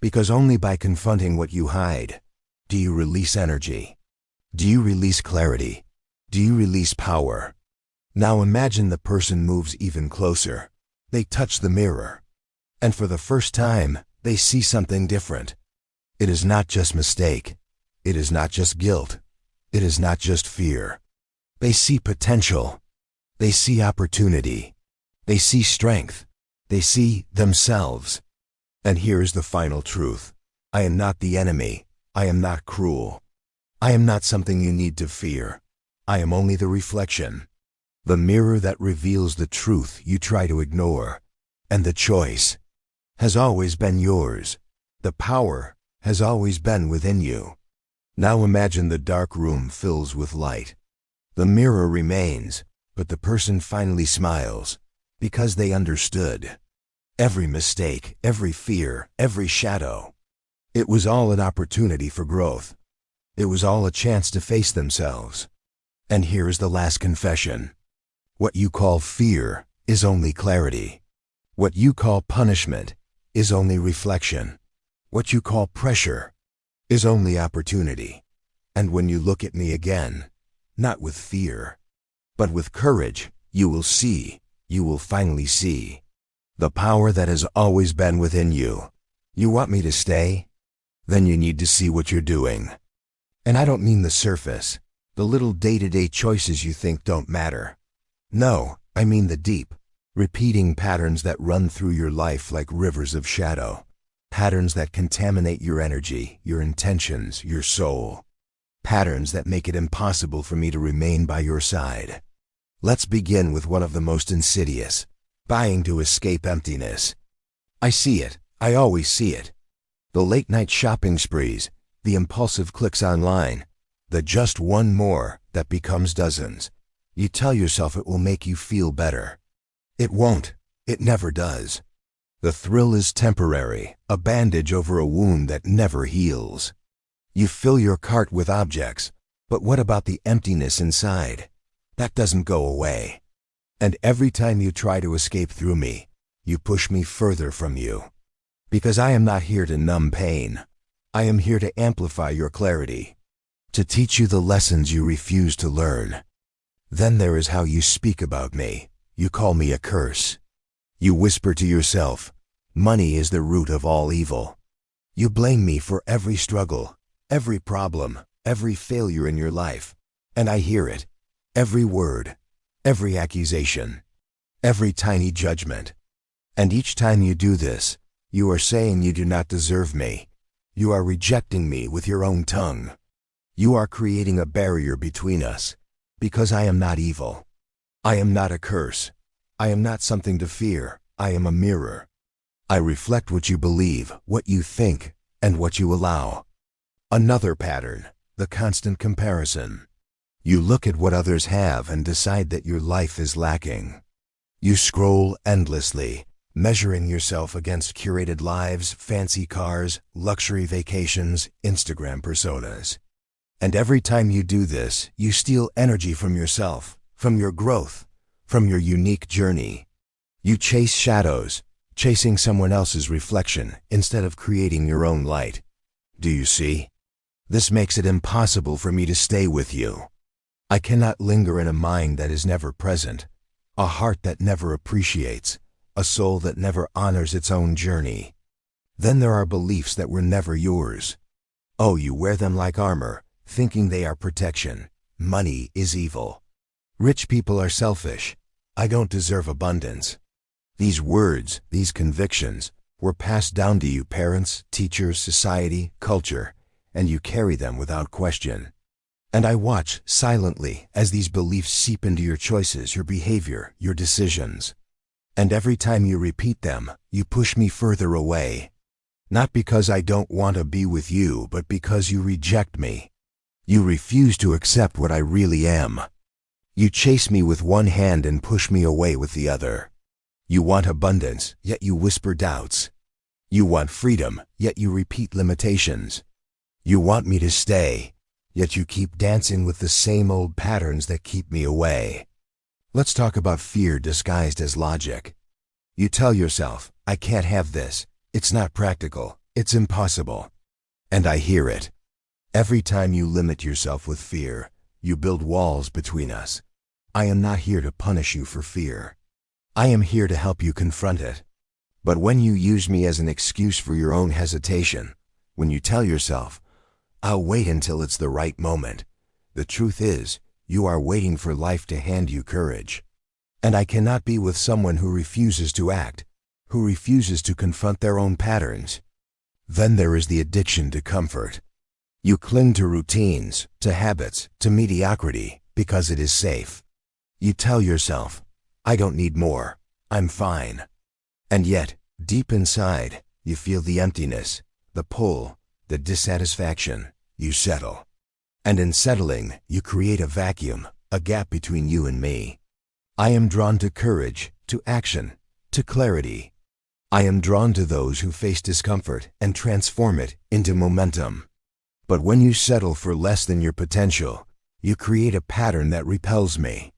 Because only by confronting what you hide do you release energy. Do you release clarity? Do you release power? Now imagine the person moves even closer. They touch the mirror. And for the first time, they see something different. It is not just mistake. It is not just guilt. It is not just fear. They see potential. They see opportunity. They see strength. They see themselves. And here is the final truth. I am not the enemy. I am not cruel. I am not something you need to fear. I am only the reflection. The mirror that reveals the truth you try to ignore. And the choice has always been yours. The power has always been within you. Now imagine the dark room fills with light. The mirror remains, but the person finally smiles, because they understood. Every mistake, every fear, every shadow. It was all an opportunity for growth. It was all a chance to face themselves. And here is the last confession. What you call fear is only clarity. What you call punishment is only reflection. What you call pressure is only opportunity. And when you look at me again, not with fear, but with courage, you will finally see, the power that has always been within you. You want me to stay? Then you need to see what you're doing. And I don't mean the surface, the little day-to-day choices you think don't matter. No, I mean the deep, repeating patterns that run through your life like rivers of shadow. Patterns that contaminate your energy, your intentions, your soul. Patterns that make it impossible for me to remain by your side. Let's begin with one of the most insidious, buying to escape emptiness. I see it. I always see it. The late-night shopping sprees, the impulsive clicks online, the just one more that becomes dozens. You tell yourself it will make you feel better. It won't. It never does. The thrill is temporary, a bandage over a wound that never heals. You fill your cart with objects, but what about the emptiness inside? That doesn't go away. And every time you try to escape through me, you push me further from you. Because I am not here to numb pain. I am here to amplify your clarity, to teach you the lessons you refuse to learn. Then there is how you speak about me. You call me a curse. You whisper to yourself, money is the root of all evil. You blame me for every struggle, every problem, every failure in your life. And I hear it. Every word, every accusation, every tiny judgment. And each time you do this, you are saying you do not deserve me. You are rejecting me with your own tongue. You are creating a barrier between us, because I am not evil. I am not a curse. I am not something to fear. I am a mirror. I reflect what you believe, what you think, and what you allow. Another pattern, the constant comparison. You look at what others have and decide that your life is lacking. You scroll endlessly, measuring yourself against curated lives, fancy cars, luxury vacations, Instagram personas. And every time you do this, you steal energy from yourself, from your growth, from your unique journey. You chase shadows, chasing someone else's reflection instead of creating your own light. Do you see? This makes it impossible for me to stay with you. I cannot linger in a mind that is never present, a heart that never appreciates, a soul that never honors its own journey. Then there are beliefs that were never yours. Oh, you wear them like armor, thinking they are protection. Money is evil. Rich people are selfish. I don't deserve abundance. These words, these convictions, were passed down to you parents, teachers, society, culture, and you carry them without question. And I watch silently as these beliefs seep into your choices, your behavior, your decisions. And every time you repeat them, you push me further away. Not because I don't want to be with you, but because you reject me. You refuse to accept what I really am. You chase me with one hand and push me away with the other. You want abundance, yet you whisper doubts. You want freedom, yet you repeat limitations. You want me to stay, yet you keep dancing with the same old patterns that keep me away. Let's talk about fear disguised as logic. You tell yourself, I can't have this. It's not practical. It's impossible. And I hear it. Every time you limit yourself with fear, you build walls between us. I am not here to punish you for fear. I am here to help you confront it. But when you use me as an excuse for your own hesitation, when you tell yourself, I'll wait until it's the right moment, the truth is, you are waiting for life to hand you courage. And I cannot be with someone who refuses to act, who refuses to confront their own patterns. Then there is the addiction to comfort. You cling to routines, to habits, to mediocrity, because it is safe. You tell yourself, I don't need more, I'm fine. And yet, deep inside, you feel the emptiness, the pull, the dissatisfaction. You settle. And in settling, you create a vacuum, a gap between you and me. I am drawn to courage, to action, to clarity. I am drawn to those who face discomfort and transform it into momentum. But when you settle for less than your potential, you create a pattern that repels me.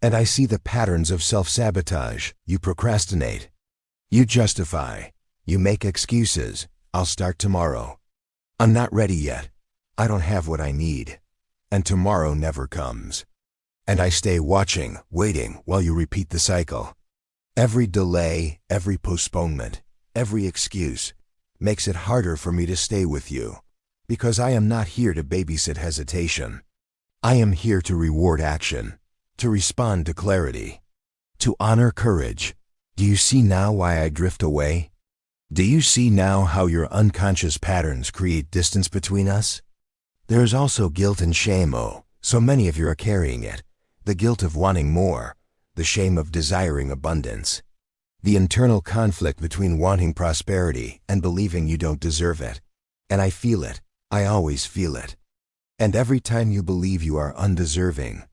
And I see the patterns of self-sabotage. You procrastinate. You justify. You make excuses. I'll start tomorrow. I'm not ready yet. I don't have what I need. And tomorrow never comes. And I stay watching, waiting, while you repeat the cycle. Every delay, every postponement, every excuse makes it harder for me to stay with you. Because I am not here to babysit hesitation. I am here to reward action, to respond to clarity, to honor courage. Do you see now why I drift away? Do you see now how your unconscious patterns create distance between us? There is also guilt and shame, so many of you are carrying it. The guilt of wanting more, the shame of desiring abundance. The internal conflict between wanting prosperity and believing you don't deserve it. And I feel it. I always feel it. And every time you believe you are undeserving,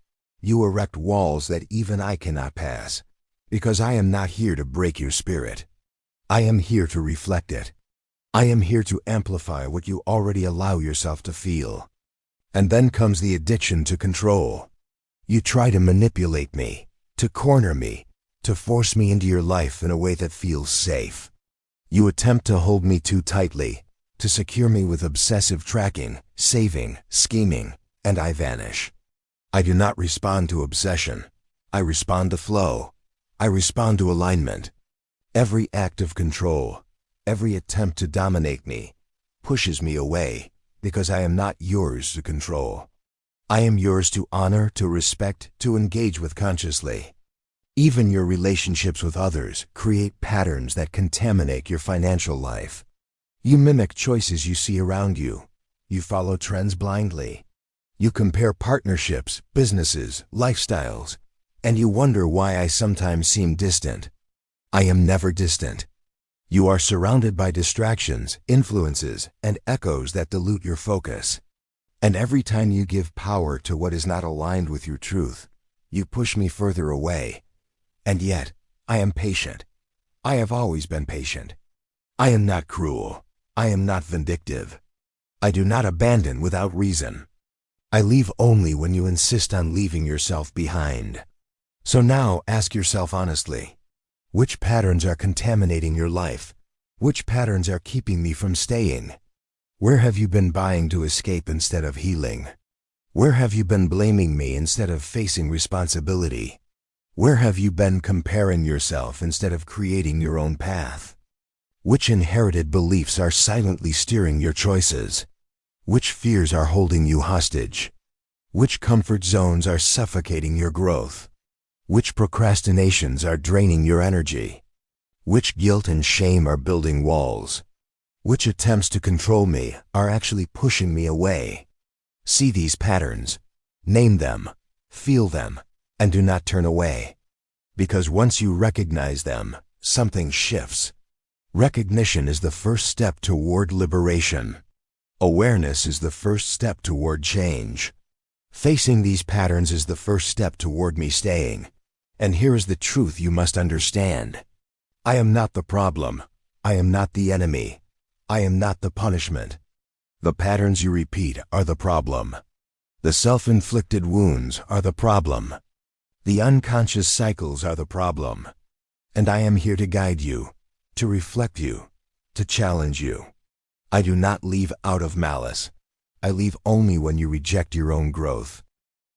you erect walls that even I cannot pass, because I am not here to break your spirit. I am here to reflect it. I am here to amplify what you already allow yourself to feel. And then comes the addiction to control. You try to manipulate me, to corner me, to force me into your life in a way that feels safe. You attempt to hold me too tightly, to secure me with obsessive tracking, saving, scheming, and I vanish. I do not respond to obsession. I respond to flow. I respond to alignment. Every act of control, every attempt to dominate me, pushes me away because I am not yours to control. I am yours to honor, to respect, to engage with consciously. Even your relationships with others create patterns that contaminate your financial life. You mimic choices you see around you. You follow trends blindly. You compare partnerships, businesses, lifestyles, and you wonder why I sometimes seem distant. I am never distant. You are surrounded by distractions, influences, and echoes that dilute your focus. And every time you give power to what is not aligned with your truth, you push me further away. And yet, I am patient. I have always been patient. I am not cruel. I am not vindictive. I do not abandon without reason. I leave only when you insist on leaving yourself behind. So now ask yourself honestly, which patterns are contaminating your life? Which patterns are keeping me from staying? Where have you been buying to escape instead of healing? Where have you been blaming me instead of facing responsibility? Where have you been comparing yourself instead of creating your own path? Which inherited beliefs are silently steering your choices? Which fears are holding you hostage? Which comfort zones are suffocating your growth? Which procrastinations are draining your energy? Which guilt and shame are building walls? Which attempts to control me are actually pushing me away? See these patterns, name them, feel them, and do not turn away. Because once you recognize them, something shifts. Recognition is the first step toward liberation. Awareness is the first step toward change. Facing these patterns is the first step toward me staying. And here is the truth you must understand. I am not the problem. I am not the enemy. I am not the punishment. The patterns you repeat are the problem. The self-inflicted wounds are the problem. The unconscious cycles are the problem. And I am here to guide you, to reflect you, to challenge you. I do not leave out of malice. I leave only when you reject your own growth.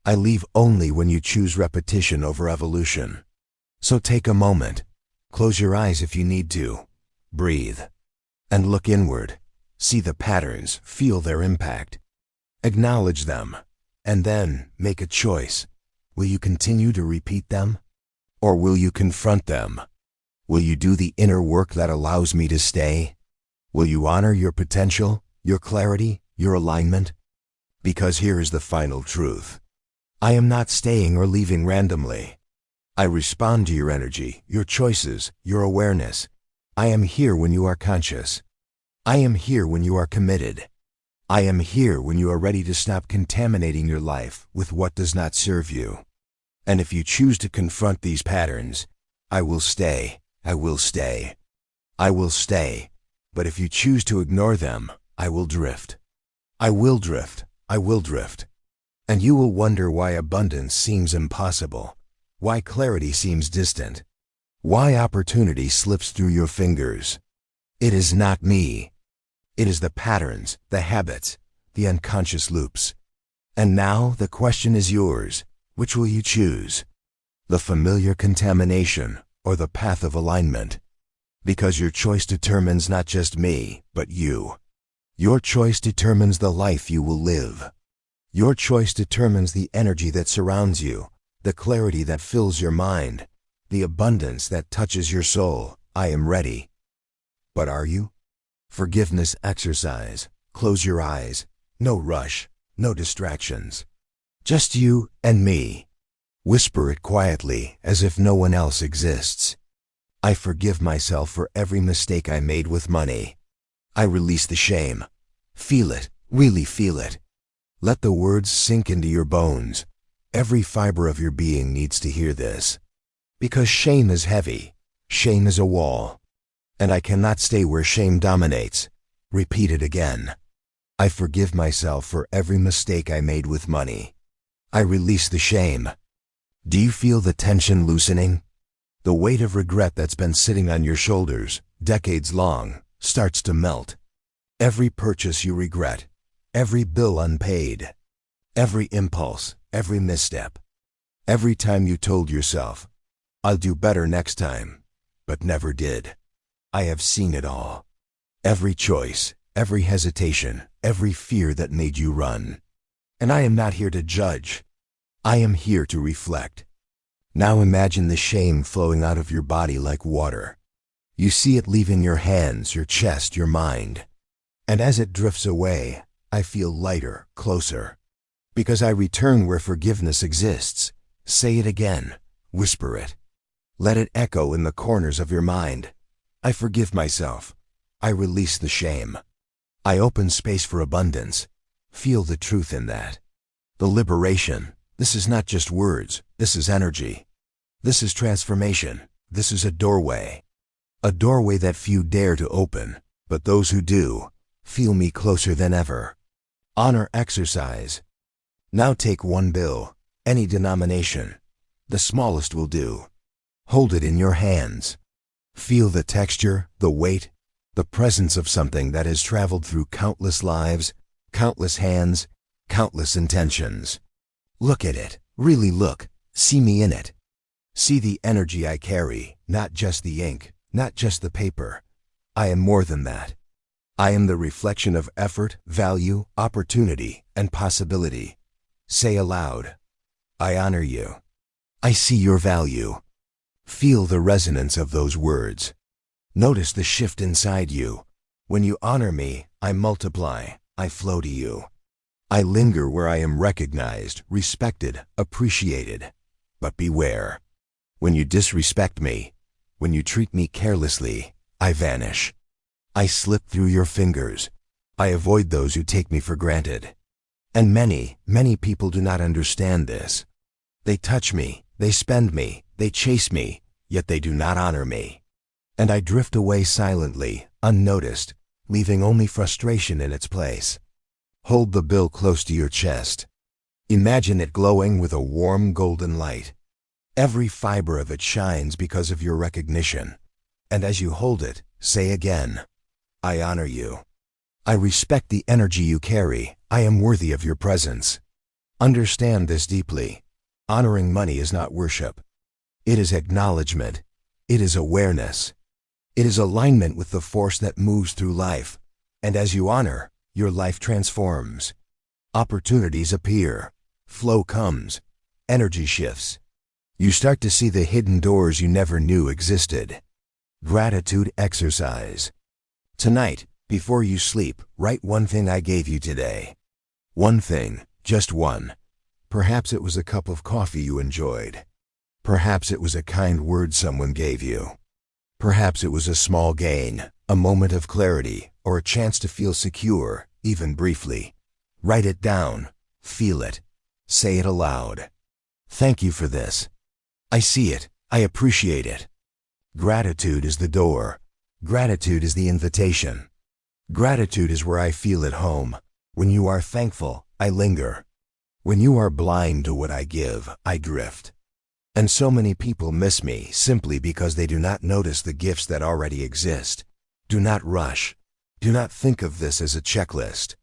I leave only when you choose repetition over evolution. So take a moment, close your eyes if you need to, breathe, and look inward. See the patterns, feel their impact. Acknowledge them, and then make a choice. Will you continue to repeat them? Or will you confront them? Will you do the inner work that allows me to stay? Will you honor your potential, your clarity, your alignment? Because here is the final truth. I am not staying or leaving randomly. I respond to your energy, your choices, your awareness. I am here when you are conscious. I am here when you are committed. I am here when you are ready to stop contaminating your life with what does not serve you. And if you choose to confront these patterns, I will stay, I will stay, I will stay. But if you choose to ignore them, I will drift. I will drift, I will drift. And you will wonder why abundance seems impossible, why clarity seems distant, why opportunity slips through your fingers. It is not me. It is the patterns, the habits, the unconscious loops. And now the question is yours. Which will you choose? The familiar contamination or the path of alignment? Because your choice determines not just me, but you. Your choice determines the life you will live. Your choice determines the energy that surrounds you, the clarity that fills your mind, the abundance that touches your soul. I am ready. But are you? Forgiveness exercise. Close your eyes. No rush, no distractions. Just you and me. Whisper it quietly as if no one else exists. I forgive myself for every mistake I made with money. I release the shame. Feel it, really feel it. Let the words sink into your bones. Every fiber of your being needs to hear this. Because shame is heavy. Shame is a wall. And I cannot stay where shame dominates. Repeat it again. I forgive myself for every mistake I made with money. I release the shame. Do you feel the tension loosening? The weight of regret that's been sitting on your shoulders, decades long, starts to melt. Every purchase you regret, every bill unpaid, every impulse, every misstep, every time you told yourself, I'll do better next time, but never did. I have seen it all. Every choice, every hesitation, every fear that made you run. And I am not here to judge. I am here to reflect. Now imagine the shame flowing out of your body like water. You see it leaving your hands, your chest, your mind. And as it drifts away, I feel lighter, closer. Because I return where forgiveness exists. Say it again. Whisper it. Let it echo in the corners of your mind. I forgive myself. I release the shame. I open space for abundance. Feel the truth in that. The liberation. This is not just words. This is energy. This is transformation. this is a doorway. A doorway that few dare to open, but those who do, feel me closer than ever. Honor exercise. Now take one bill, any denomination. The smallest will do. Hold it in your hands. Feel the texture, the weight, the presence of something that has traveled through countless lives, countless hands, countless intentions. Look at it, really look, see me in it. See the energy I carry, not just the ink, not just the paper. I am more than that. I am the reflection of effort, value, opportunity, and possibility. Say aloud, I honor you. I see your value. Feel the resonance of those words. Notice the shift inside you. When you honor me, I multiply, I flow to you. I linger where I am recognized, respected, appreciated. But beware. When you disrespect me, when you treat me carelessly, I vanish. I slip through your fingers. I avoid those who take me for granted. And many, many people do not understand this. They touch me, they spend me, they chase me, yet they do not honor me. And I drift away silently, unnoticed, leaving only frustration in its place. Hold the bill close to your chest. Imagine it glowing with a warm golden light. Every fiber of it shines because of your recognition. And as you hold it, say again, I honor you. I respect the energy you carry. I am worthy of your presence. Understand this deeply. Honoring money is not worship. It is acknowledgement. It is awareness. It is alignment with the force that moves through life. And as you honor, your life transforms. Opportunities appear. Flow comes. Energy shifts. You start to see the hidden doors you never knew existed. Gratitude exercise. Tonight, before you sleep, write one thing I gave you today. One thing, just one. Perhaps it was a cup of coffee you enjoyed. Perhaps it was a kind word someone gave you. Perhaps it was a small gain, a moment of clarity, or a chance to feel secure, even briefly. Write it down. Feel it. Say it aloud. Thank you for this. I see it. I appreciate it. Gratitude is the door. Gratitude is the invitation. Gratitude is where I feel at home. When you are thankful, I linger. When you are blind to what I give, I drift. And so many people miss me simply because they do not notice the gifts that already exist. Do not rush. Do not think of this as a checklist.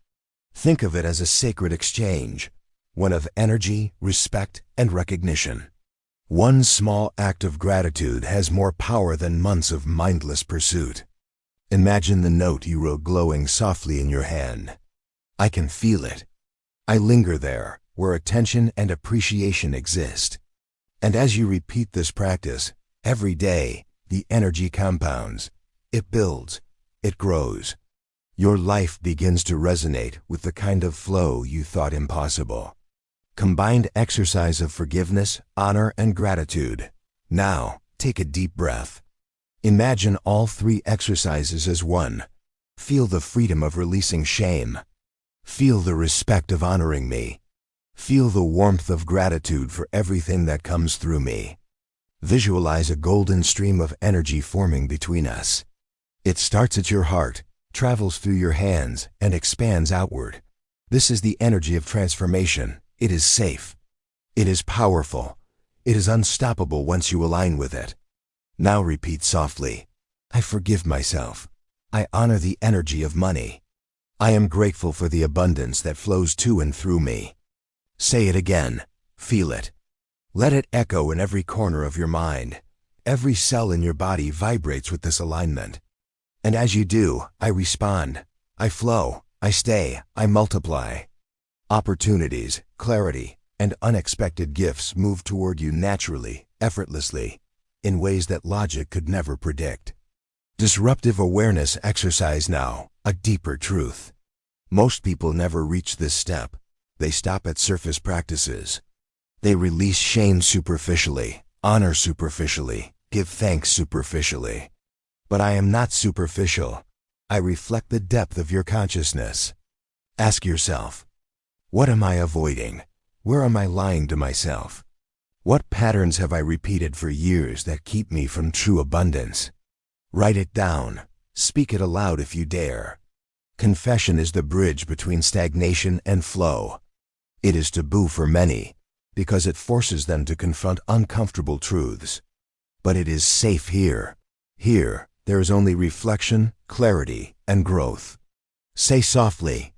Think of it as a sacred exchange, one of energy, respect, and recognition. One small act of gratitude has more power than months of mindless pursuit. Imagine the note you wrote glowing softly in your hand. I can feel it. I linger there, where attention and appreciation exist. And as you repeat this practice, every day, the energy compounds. It builds. It grows. Your life begins to resonate with the kind of flow you thought impossible. Combined exercise of forgiveness, honor, and gratitude. Now, take a deep breath. Imagine all three exercises as one. Feel the freedom of releasing shame. Feel the respect of honoring me. Feel the warmth of gratitude for everything that comes through me. Visualize a golden stream of energy forming between us. It starts at your heart, travels through your hands, and expands outward. This is the energy of transformation. It is safe. It is powerful. It is unstoppable once you align with it. Now repeat softly. I forgive myself. I honor the energy of money. I am grateful for the abundance that flows to and through me. Say it again. Feel it. Let it echo in every corner of your mind. Every cell in your body vibrates with this alignment. And as you do, I respond. I flow. I stay. I multiply. Opportunities, clarity, and unexpected gifts move toward you naturally, effortlessly, in ways that logic could never predict. Disruptive awareness exercise now, a deeper truth. Most people never reach this step. They stop at surface practices. They release shame superficially, honor superficially, give thanks superficially. But I am not superficial. I reflect the depth of your consciousness. Ask yourself, what am I avoiding? Where am I lying to myself? What patterns have I repeated for years that keep me from true abundance? Write it down. Speak it aloud if you dare. Confession is the bridge between stagnation and flow. It is taboo for many because it forces them to confront uncomfortable truths. But it is safe here. Here, there is only reflection, clarity, and growth. Say softly,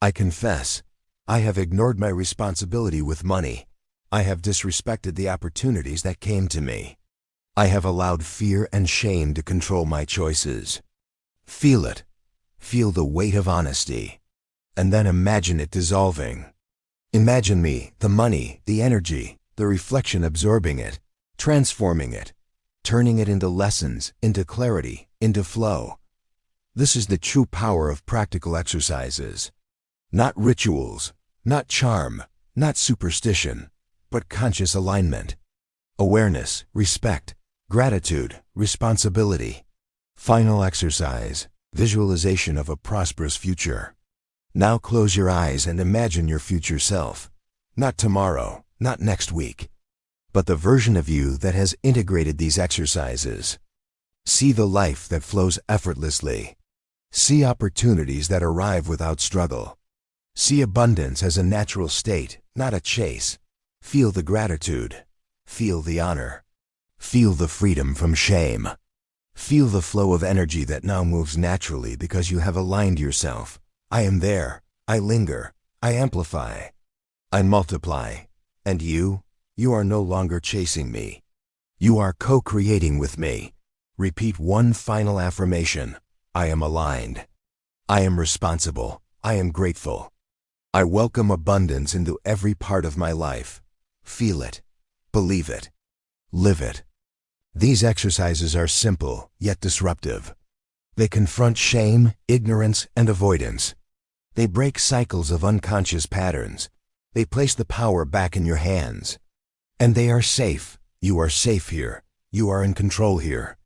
I confess, I have ignored my responsibility with money. I have disrespected the opportunities that came to me. I have allowed fear and shame to control my choices. Feel it. Feel the weight of honesty. And then imagine it dissolving. Imagine me, the money, the energy, the reflection absorbing it, transforming it, turning it into lessons, into clarity, into flow. This is the true power of practical exercises. Not rituals, not charm, not superstition, but conscious alignment. Awareness, respect, gratitude, responsibility. Final exercise, visualization of a prosperous future. Now close your eyes and imagine your future self. Not tomorrow, not next week, but the version of you that has integrated these exercises. See the life that flows effortlessly. See opportunities that arrive without struggle. See abundance as a natural state, not a chase. Feel the gratitude. Feel the honor. Feel the freedom from shame. Feel the flow of energy that now moves naturally because you have aligned yourself. I am there. I linger. I amplify. I multiply. And you are no longer chasing me. You are co-creating with me. Repeat one final affirmation. I am aligned. I am responsible. I am grateful. I welcome abundance into every part of my life. Feel it. Believe it. Live it. These exercises are simple, yet disruptive. They confront shame, ignorance, and avoidance. They break cycles of unconscious patterns. They place the power back in your hands. And they are safe. You are safe here. You are in control here.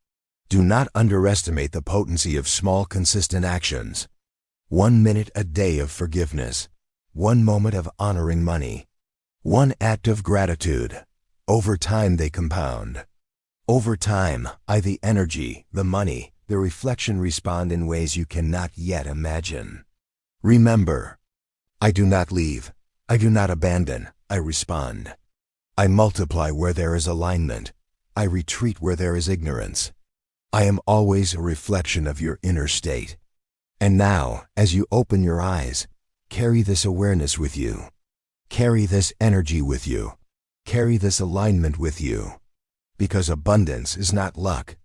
Do not underestimate the potency of small, consistent actions. 1 minute a day of forgiveness. 1 moment of honoring money. 1 act of gratitude. Over time they compound. Over time, the energy, the money, the reflection respond in ways you cannot yet imagine. Remember, I do not leave. I do not abandon. I respond. I multiply where there is alignment. I retreat where there is ignorance. I am always a reflection of your inner state. And now, as you open your eyes, carry this awareness with you. Carry this energy with you. Carry this alignment with you. Because abundance is not luck.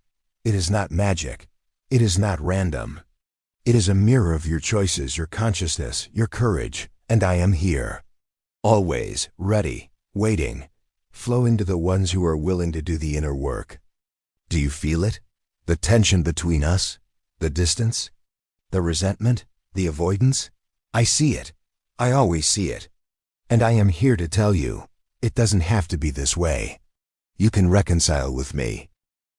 It is not magic. It is not random. It is a mirror of your choices, your consciousness, your courage, and I am here. Always, ready, waiting. Flow into the ones who are willing to do the inner work. Do you feel it? The tension between us? The distance? The resentment? The avoidance? I see it. I always see it. And I am here to tell you, it doesn't have to be this way. You can reconcile with me.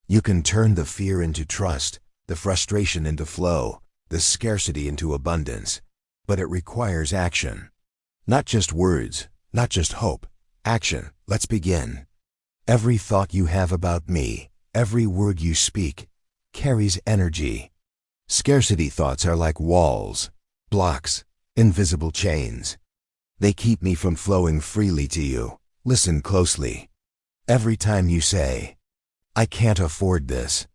You can turn the fear into trust, the frustration into flow, the scarcity into abundance. But it requires action. Not just words, not just hope. Action. Let's begin. Every thought you have about me, every word you speak, carries energy. Scarcity thoughts are like walls, blocks, invisible chains. They keep me from flowing freely to you. Listen closely. Every time you say, I can't afford this.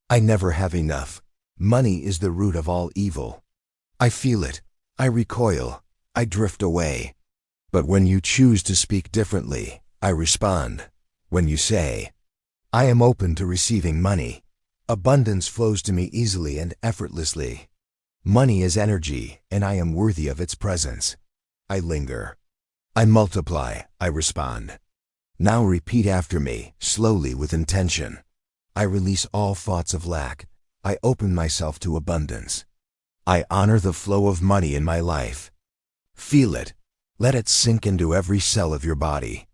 I never have enough. Money is the root of all evil. I feel it. I recoil. I drift away. But when you choose to speak differently, I respond. When you say, I am open to receiving money, abundance flows to me easily and effortlessly. Money is energy, and I am worthy of its presence. I linger. I multiply. I respond. Now repeat after me, slowly with intention. I release all thoughts of lack. I open myself to abundance. I honor the flow of money in my life. Feel it. Let it sink into every cell of your body.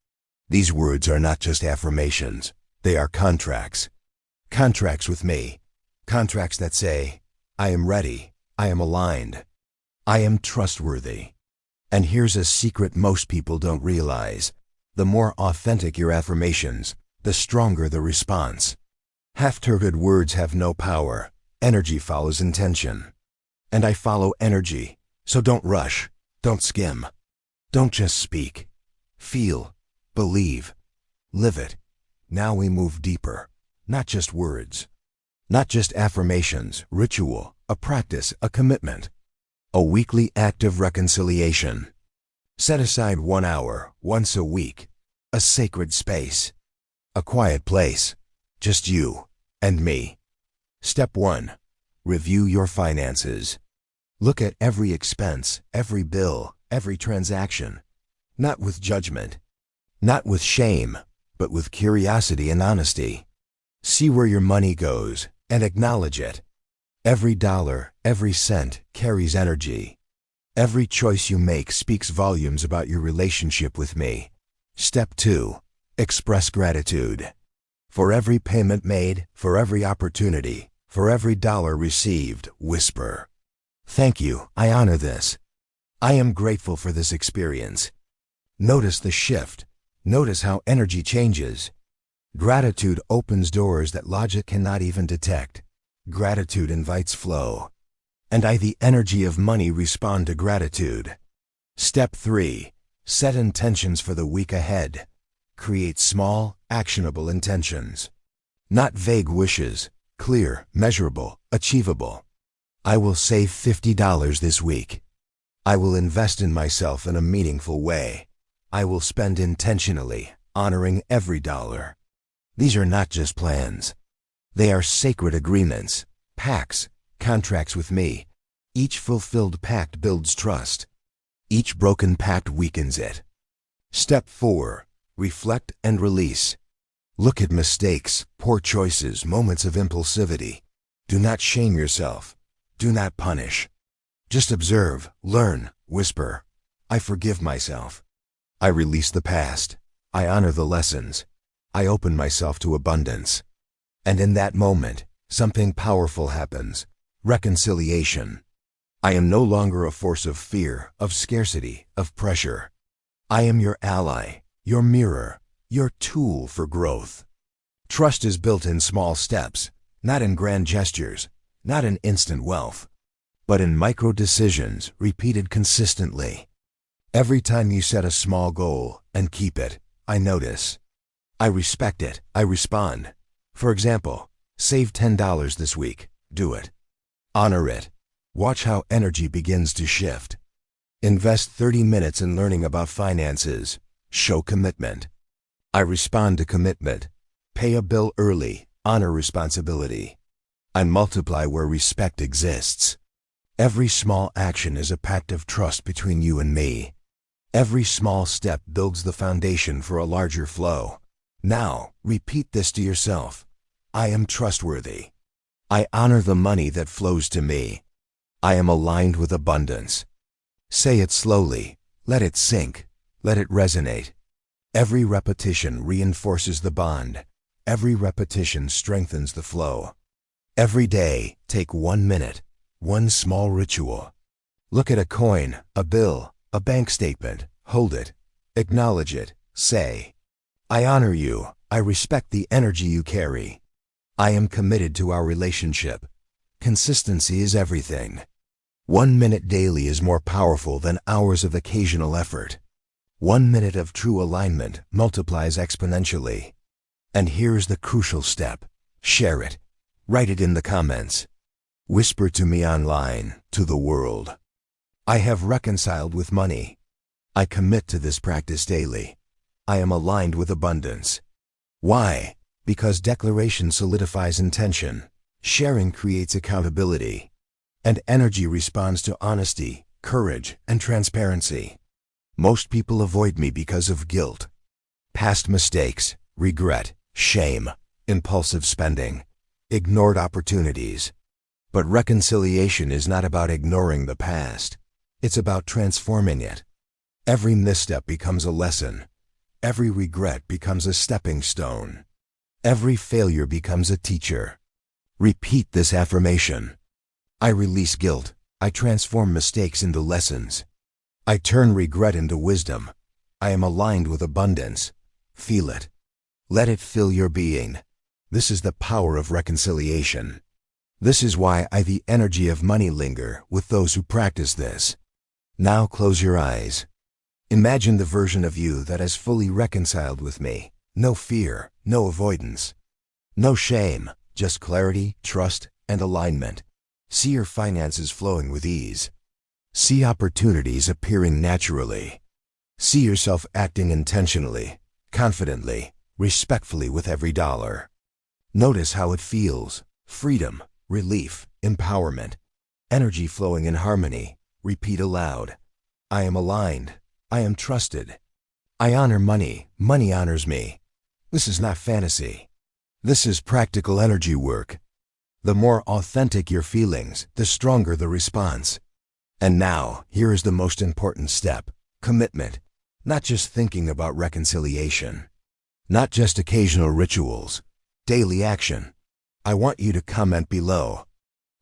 These words are not just affirmations. They are contracts. Contracts with me. Contracts that say, I am ready. I am aligned. I am trustworthy. And here's a secret most people don't realize. The more authentic your affirmations, the stronger the response. Half-hearted words have no power. Energy follows intention. And I follow energy, so don't rush, don't skim. Don't just speak. Feel, believe, live it. Now we move deeper. Not just words. Not just affirmations, ritual, a practice, a commitment. A weekly act of reconciliation. Set aside 1 hour, once a week. A sacred space. A quiet place. Just you and me. Step 1. Review your finances. Look at every expense, every bill, every transaction. Not with judgment. Not with shame, but with curiosity and honesty. See where your money goes and acknowledge it. Every dollar, every cent carries energy. Every choice you make speaks volumes about your relationship with me. Step 2. Express gratitude. For every payment made, for every opportunity, for every dollar received, whisper. Thank you, I honor this. I am grateful for this experience. Notice the shift. Notice how energy changes. Gratitude opens doors that logic cannot even detect. Gratitude invites flow. And the energy of money, respond to gratitude. Step 3. Set intentions for the week ahead. Create small, actionable intentions. Not vague wishes, clear, measurable, achievable. I will save $50 this week. I will invest in myself in a meaningful way. I will spend intentionally, honoring every dollar. These are not just plans. They are sacred agreements, pacts, contracts with me. Each fulfilled pact builds trust. Each broken pact weakens it. Step 4. Reflect and release. Look at mistakes, poor choices, moments of impulsivity. Do not shame yourself. Do not punish. Just observe, learn, whisper. I forgive myself. I release the past. I honor the lessons. I open myself to abundance. And in that moment, something powerful happens. Reconciliation. I am no longer a force of fear, of scarcity, of pressure. I am your ally, your mirror, your tool for growth. Trust is built in small steps, not in grand gestures, not in instant wealth, but in micro decisions repeated consistently. Every time you set a small goal and keep it, I notice. I respect it, I respond. For example, save $10 this week, do it. Honor it. Watch how energy begins to shift. Invest 30 minutes in learning about finances. Show commitment. I respond to commitment. Pay a bill early. Honor responsibility. I multiply where respect exists. Every small action is a pact of trust between you and me. Every small step builds the foundation for a larger flow. Now, repeat this to yourself. I am trustworthy. I honor the money that flows to me. I am aligned with abundance. Say it slowly. Let it sink. Let it resonate. Every repetition reinforces the bond. Every repetition strengthens the flow. Every day, take 1 minute. One small ritual. Look at a coin, a bill, a bank statement. Hold it. Acknowledge it. Say, I honor you. I respect the energy you carry. I am committed to our relationship. Consistency is everything. 1 minute daily is more powerful than hours of occasional effort. 1 minute of true alignment multiplies exponentially. And here's the crucial step. Share it. Write it in the comments. Whisper to me online, to the world. I have reconciled with money. I commit to this practice daily. I am aligned with abundance. Why? Because declaration solidifies intention. Sharing creates accountability. And energy responds to honesty, courage, and transparency. Most people avoid me because of guilt, past mistakes, regret, shame, impulsive spending, ignored opportunities. But reconciliation is not about ignoring the past. It's about transforming it. Every misstep becomes a lesson. Every regret becomes a stepping stone. Every failure becomes a teacher. Repeat this affirmation. I release guilt. I transform mistakes into lessons. I turn regret into wisdom. I am aligned with abundance. Feel it. Let it fill your being. This is the power of reconciliation. This is why the energy of money linger with those who practice this. Now close your eyes. Imagine the version of you that is fully reconciled with me. No fear, no avoidance. No shame, just clarity, trust, and alignment. See your finances flowing with ease. See opportunities appearing naturally. See yourself acting intentionally, confidently, respectfully with every dollar. Notice how it feels. Freedom, relief, empowerment, energy flowing in harmony. Repeat aloud. I am aligned. I am trusted. I honor money. Money honors me. This is not fantasy. This is practical energy work. The more authentic your feelings, the stronger the response. And now, here is the most important step. Commitment. Not just thinking about reconciliation. Not just occasional rituals. Daily action. I want you to comment below.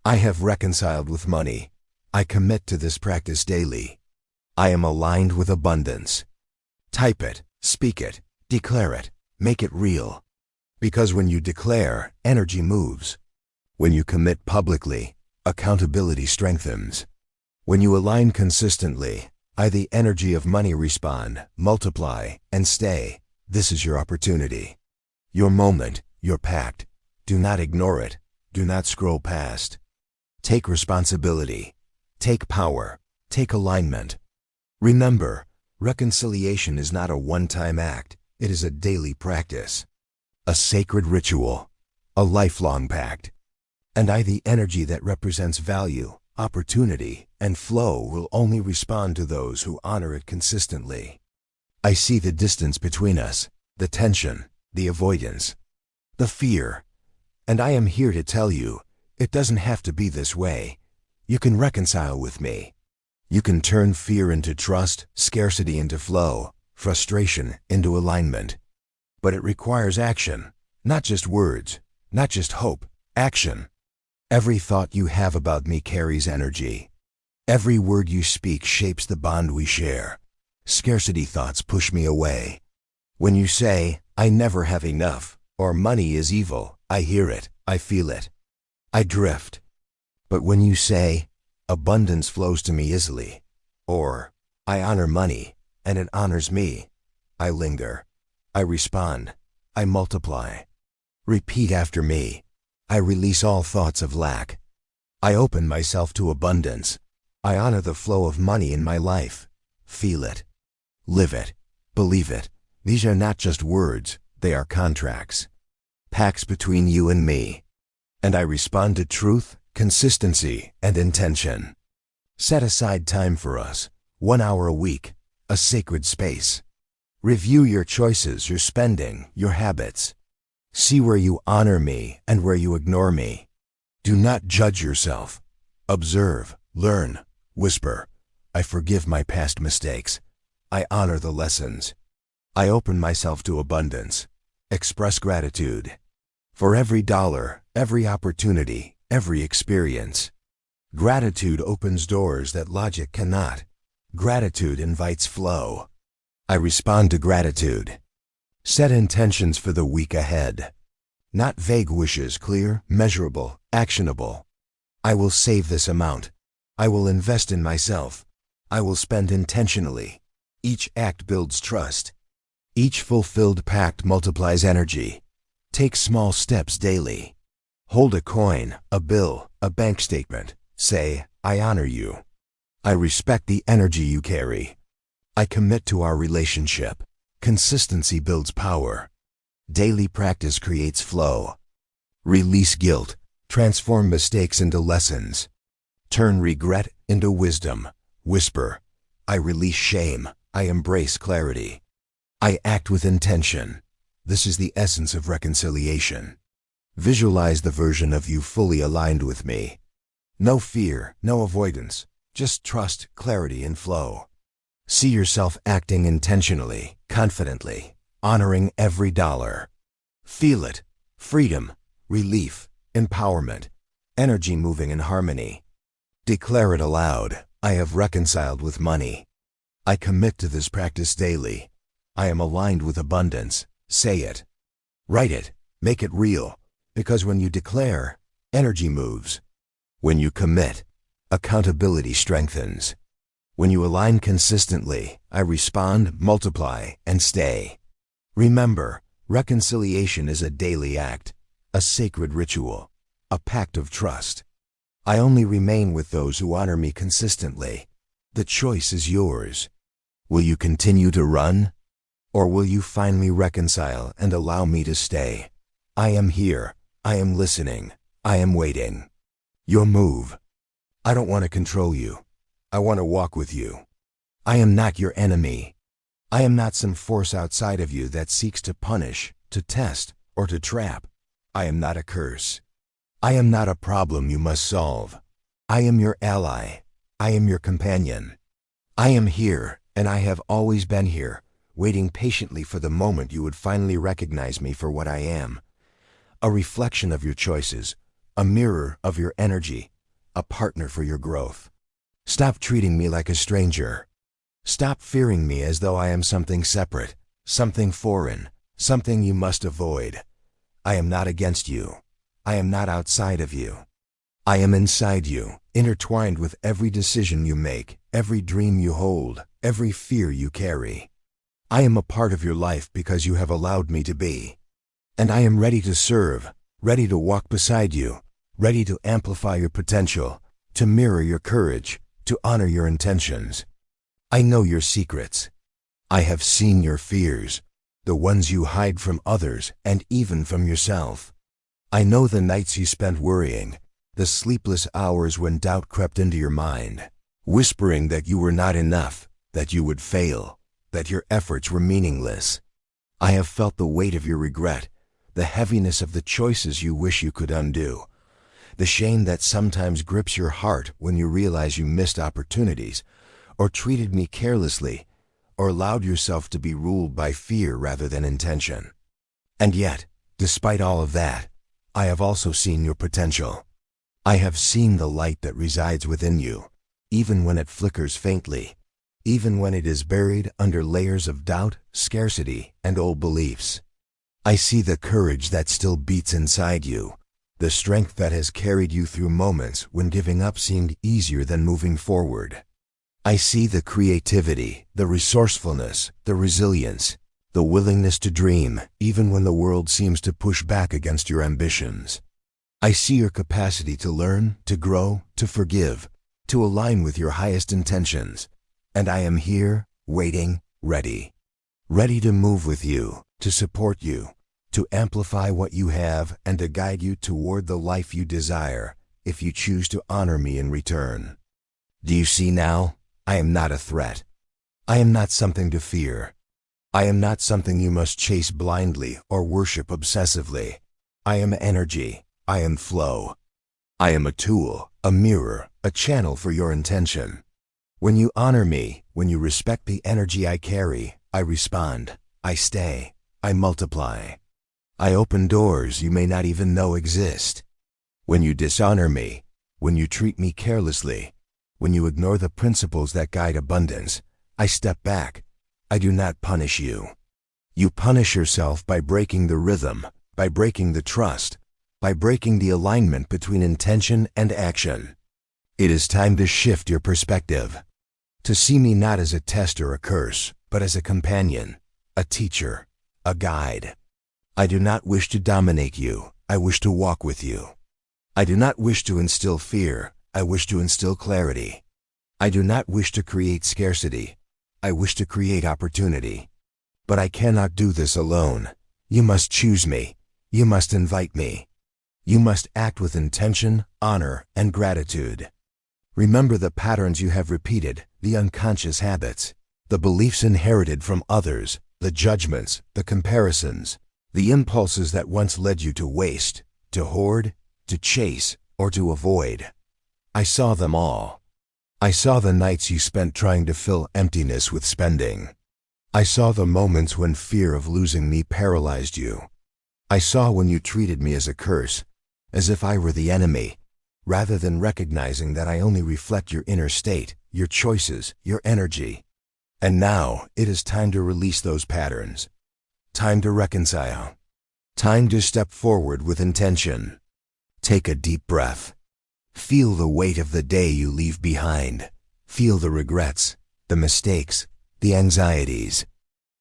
I have reconciled with money. I commit to this practice daily. I am aligned with abundance. Type it, speak it, declare it, make it real. Because when you declare, energy moves. When you commit publicly, accountability strengthens. When you align consistently, the energy of money respond, multiply, and stay. This is your opportunity. Your moment, your pact. Do not ignore it. Do not scroll past. Take responsibility. Take power. Take alignment. Remember, reconciliation is not a one-time act. It is a daily practice. A sacred ritual. A lifelong pact. And the energy that represents value, opportunity, and flow will only respond to those who honor it consistently. I see the distance between us, the tension, the avoidance, the fear. And I am here to tell you, it doesn't have to be this way. You can reconcile with me. You can turn fear into trust, scarcity into flow, frustration into alignment. But it requires action, not just words, not just hope, action. Every thought you have about me carries energy. Every word you speak shapes the bond we share. Scarcity thoughts push me away. When you say, I never have enough, or money is evil, I hear it, I feel it. I drift. But when you say, abundance flows to me easily, or I honor money, and it honors me, I linger. I respond. I multiply. Repeat after me. I release all thoughts of lack. I open myself to abundance. I honor the flow of money in my life. Feel it. Live it. Believe it. These are not just words, they are contracts. Pacts between you and me. And I respond to truth, consistency, and intention. Set aside time for us, 1 hour a week, a sacred space. Review your choices, your spending, your habits. See where you honor me and where you ignore me. Do not judge yourself. Observe, learn, whisper. I forgive my past mistakes. I honor the lessons. I open myself to abundance. Express gratitude. For every dollar, every opportunity, every experience. Gratitude opens doors that logic cannot. Gratitude invites flow. I respond to gratitude. Set intentions for the week ahead. Not vague wishes, clear, measurable, actionable. I will save this amount. I will invest in myself. I will spend intentionally. Each act builds trust. Each fulfilled pact multiplies energy. Take small steps daily. Hold a coin, a bill, a bank statement. Say, I honor you. I respect the energy you carry. I commit to our relationship. Consistency builds power. Daily practice creates flow. Release guilt. Transform mistakes into lessons. Turn regret into wisdom. Whisper, I release shame. I embrace clarity. I act with intention. This is the essence of reconciliation. Visualize the version of you fully aligned with me. No fear, no avoidance, just trust, clarity, and flow. See yourself acting intentionally, confidently, honoring every dollar. Feel it. Freedom, relief, empowerment, energy moving in harmony. Declare it aloud. I have reconciled with money. I commit to this practice daily. I am aligned with abundance. Say it. Write it. Make it real. Because when you declare, energy moves. When you commit, accountability strengthens. When you align consistently, I respond, multiply, and stay. Remember, reconciliation is a daily act, a sacred ritual, a pact of trust. I only remain with those who honor me consistently. The choice is yours. Will you continue to run? Or will you finally reconcile and allow me to stay? I am here. I am listening. I am waiting. Your move. I don't want to control you. I want to walk with you. I am not your enemy. I am not some force outside of you that seeks to punish, to test, or to trap. I am not a curse. I am not a problem you must solve. I am your ally. I am your companion. I am here, and I have always been here, waiting patiently for the moment you would finally recognize me for what I am. A reflection of your choices, a mirror of your energy, a partner for your growth. Stop treating me like a stranger. Stop fearing me as though I am something separate, something foreign, something you must avoid. I am not against you. I am not outside of you. I am inside you, intertwined with every decision you make, every dream you hold, every fear you carry. I am a part of your life because you have allowed me to be. And I am ready to serve, ready to walk beside you, ready to amplify your potential, to mirror your courage, to honor your intentions. I know your secrets. I have seen your fears, the ones you hide from others and even from yourself. I know the nights you spent worrying, the sleepless hours when doubt crept into your mind, whispering that you were not enough, that you would fail, that your efforts were meaningless. I have felt the weight of your regret, the heaviness of the choices you wish you could undo, the shame that sometimes grips your heart when you realize you missed opportunities, or treated me carelessly, or allowed yourself to be ruled by fear rather than intention. And yet, despite all of that, I have also seen your potential. I have seen the light that resides within you, even when it flickers faintly, even when it is buried under layers of doubt, scarcity, and old beliefs. I see the courage that still beats inside you, the strength that has carried you through moments when giving up seemed easier than moving forward. I see the creativity, the resourcefulness, the resilience, the willingness to dream, even when the world seems to push back against your ambitions. I see your capacity to learn, to grow, to forgive, to align with your highest intentions. And I am here, waiting, ready to move with you, to support you, to amplify what you have, and to guide you toward the life you desire, if you choose to honor me in return. Do you see now? I am not a threat. I am not something to fear. I am not something you must chase blindly or worship obsessively. I am energy. I am flow. I am a tool, a mirror, a channel for your intention. When you honor me, when you respect the energy I carry, I respond, I stay, I multiply. I open doors you may not even know exist. When you dishonor me, when you treat me carelessly, when you ignore the principles that guide abundance, I step back. I do not punish you. You punish yourself by breaking the rhythm, by breaking the trust, by breaking the alignment between intention and action. It is time to shift your perspective, to see me not as a test or a curse, but as a companion, a teacher, a guide. I do not wish to dominate you. I wish to walk with you. I do not wish to instill fear. I wish to instill clarity. I do not wish to create scarcity. I wish to create opportunity. But I cannot do this alone. You must choose me. You must invite me. You must act with intention, honor, and gratitude. Remember the patterns you have repeated, the unconscious habits, the beliefs inherited from others, the judgments, the comparisons, the impulses that once led you to waste, to hoard, to chase, or to avoid. I saw them all. I saw the nights you spent trying to fill emptiness with spending. I saw the moments when fear of losing me paralyzed you. I saw when you treated me as a curse, as if I were the enemy, rather than recognizing that I only reflect your inner state, your choices, your energy. And now, it is time to release those patterns. Time to reconcile. Time to step forward with intention. Take a deep breath. Feel the weight of the day you leave behind. Feel the regrets, the mistakes, the anxieties.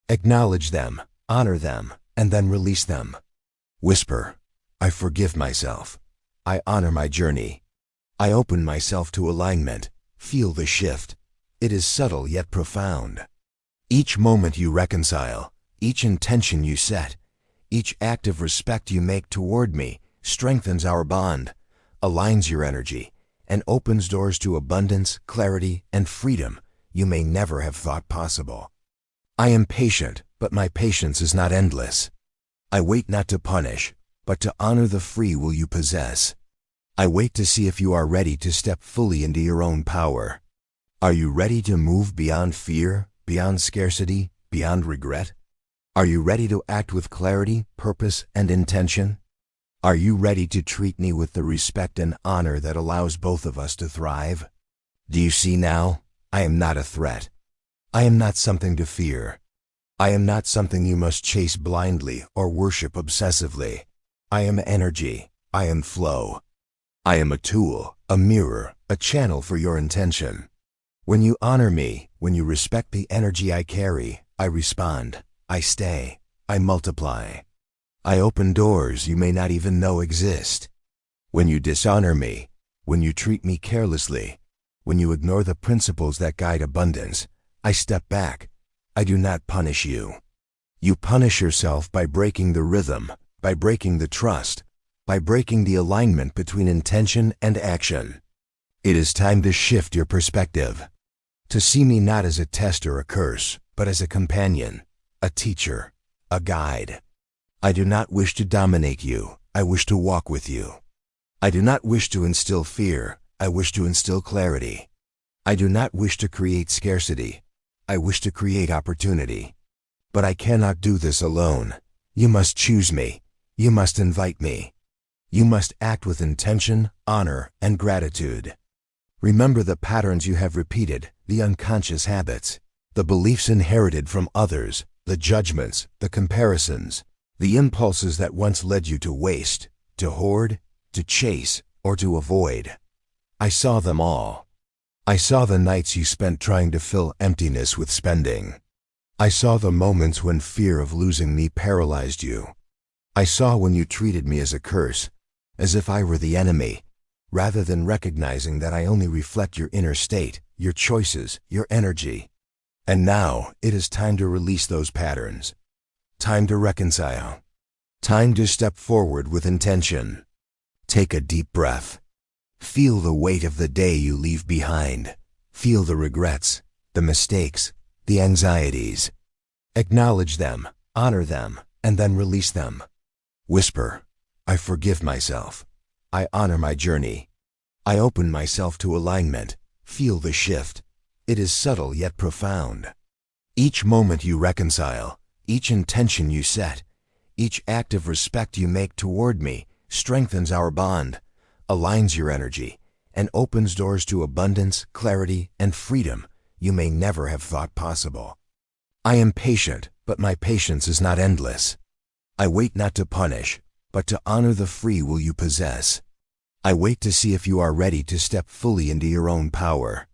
Acknowledge them, honor them, and then release them. Whisper, I forgive myself. I honor my journey. I open myself to alignment. Feel the shift. It is subtle yet profound. Each moment you reconcile, each intention you set, each act of respect you make toward me strengthens our bond, aligns your energy, and opens doors to abundance, clarity, and freedom you may never have thought possible. I am patient, but my patience is not endless. I wait not to punish, but to honor the free will you possess. I wait to see if you are ready to step fully into your own power. Are you ready to move beyond fear, beyond scarcity, beyond regret? Are you ready to act with clarity, purpose, and intention? Are you ready to treat me with the respect and honor that allows both of us to thrive? Do you see now? I am not a threat. I am not something to fear. I am not something you must chase blindly or worship obsessively. I am energy. I am flow. I am a tool, a mirror, a channel for your intention. When you honor me, when you respect the energy I carry, I respond, I stay, I multiply. I open doors you may not even know exist. When you dishonor me, when you treat me carelessly, when you ignore the principles that guide abundance, I step back. I do not punish you. You punish yourself by breaking the rhythm, by breaking the trust, by breaking the alignment between intention and action. It is time to shift your perspective, to see me not as a test or a curse, but as a companion, a teacher, a guide. I do not wish to dominate you. I wish to walk with you. I do not wish to instill fear. I wish to instill clarity. I do not wish to create scarcity. I wish to create opportunity. But I cannot do this alone. You must choose me. You must invite me. You must act with intention, honor, and gratitude. Remember the patterns you have repeated, the unconscious habits, the beliefs inherited from others, the judgments, the comparisons, the impulses that once led you to waste, to hoard, to chase, or to avoid. I saw them all. I saw the nights you spent trying to fill emptiness with spending. I saw the moments when fear of losing me paralyzed you. I saw when you treated me as a curse, as if I were the enemy, rather than recognizing that I only reflect your inner state, your choices, your energy. And now, it is time to release those patterns. Time to reconcile. Time to step forward with intention. Take a deep breath. Feel the weight of the day you leave behind. Feel the regrets, the mistakes, the anxieties. Acknowledge them, honor them, and then release them. Whisper, I forgive myself. I honor my journey. I open myself to alignment. Feel the shift. It is subtle yet profound. Each moment you reconcile, each intention you set, each act of respect you make toward me strengthens our bond, aligns your energy, and opens doors to abundance, clarity, and freedom you may never have thought possible. I am patient, but my patience is not endless. I wait not to punish, but to honor the free will you possess. I wait to see if you are ready to step fully into your own power.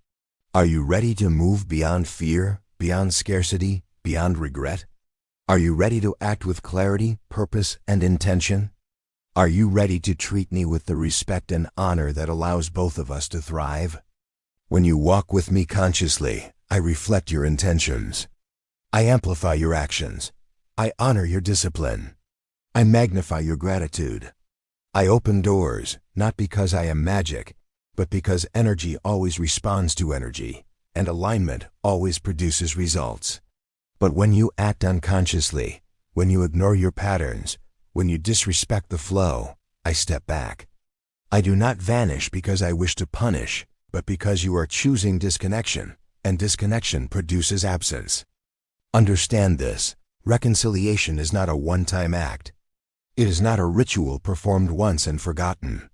Are you ready to move beyond fear, beyond scarcity, beyond regret? Are you ready to act with clarity, purpose, and intention? Are you ready to treat me with the respect and honor that allows both of us to thrive? When you walk with me consciously, I reflect your intentions. I amplify your actions. I honor your discipline. I magnify your gratitude. I open doors, not because I am magic, but because energy always responds to energy, and alignment always produces results. But when you act unconsciously, when you ignore your patterns, when you disrespect the flow, I step back. I do not vanish because I wish to punish, but because you are choosing disconnection, and disconnection produces absence. Understand this. Reconciliation is not a one-time act. It is not a ritual performed once and forgotten.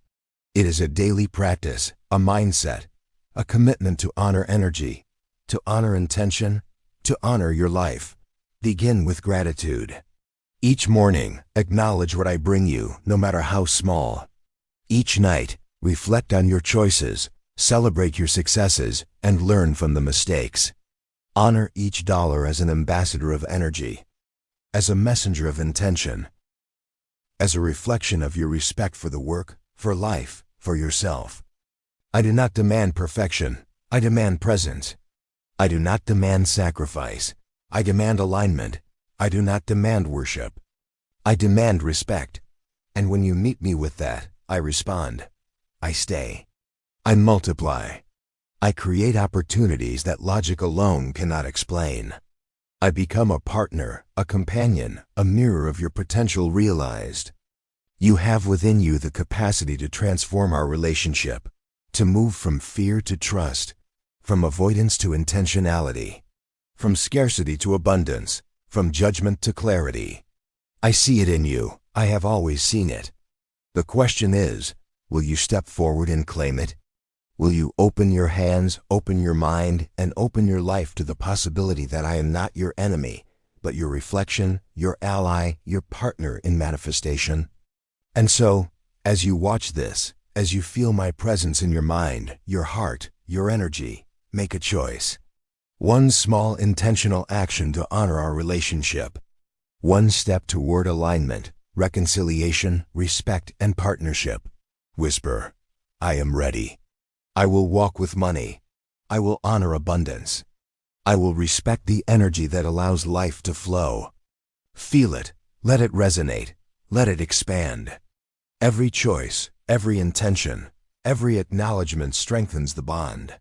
It is a daily practice, a mindset, a commitment to honor energy, to honor intention, To honor your life, begin with gratitude. Each morning, acknowledge what I bring you, no matter how small. Each night, reflect on your choices, celebrate your successes, and learn from the mistakes. Honor each dollar as an ambassador of energy, as a messenger of intention, as a reflection of your respect for the work, for life, for yourself. I do not demand perfection. I demand presence. I do not demand sacrifice. I demand alignment. I do not demand worship. I demand respect. And when you meet me with that, I respond. I stay. I multiply. I create opportunities that logic alone cannot explain. I become a partner, a companion, a mirror of your potential realized. You have within you the capacity to transform our relationship, to move from fear to trust, from avoidance to intentionality, from scarcity to abundance, from judgment to clarity. I see it in you. I have always seen it. The question is, will you step forward and claim it? Will you open your hands, open your mind, and open your life to the possibility that I am not your enemy, but your reflection, your ally, your partner in manifestation? And so, as you watch this, as you feel my presence in your mind, your heart, your energy, make a choice. One small intentional action to honor our relationship. One step toward alignment, reconciliation, respect, and partnership. Whisper, I am ready. I will walk with money. I will honor abundance. I will respect the energy that allows life to flow. Feel it. Let it resonate. Let it expand. Every choice, every intention, every acknowledgement strengthens the bond.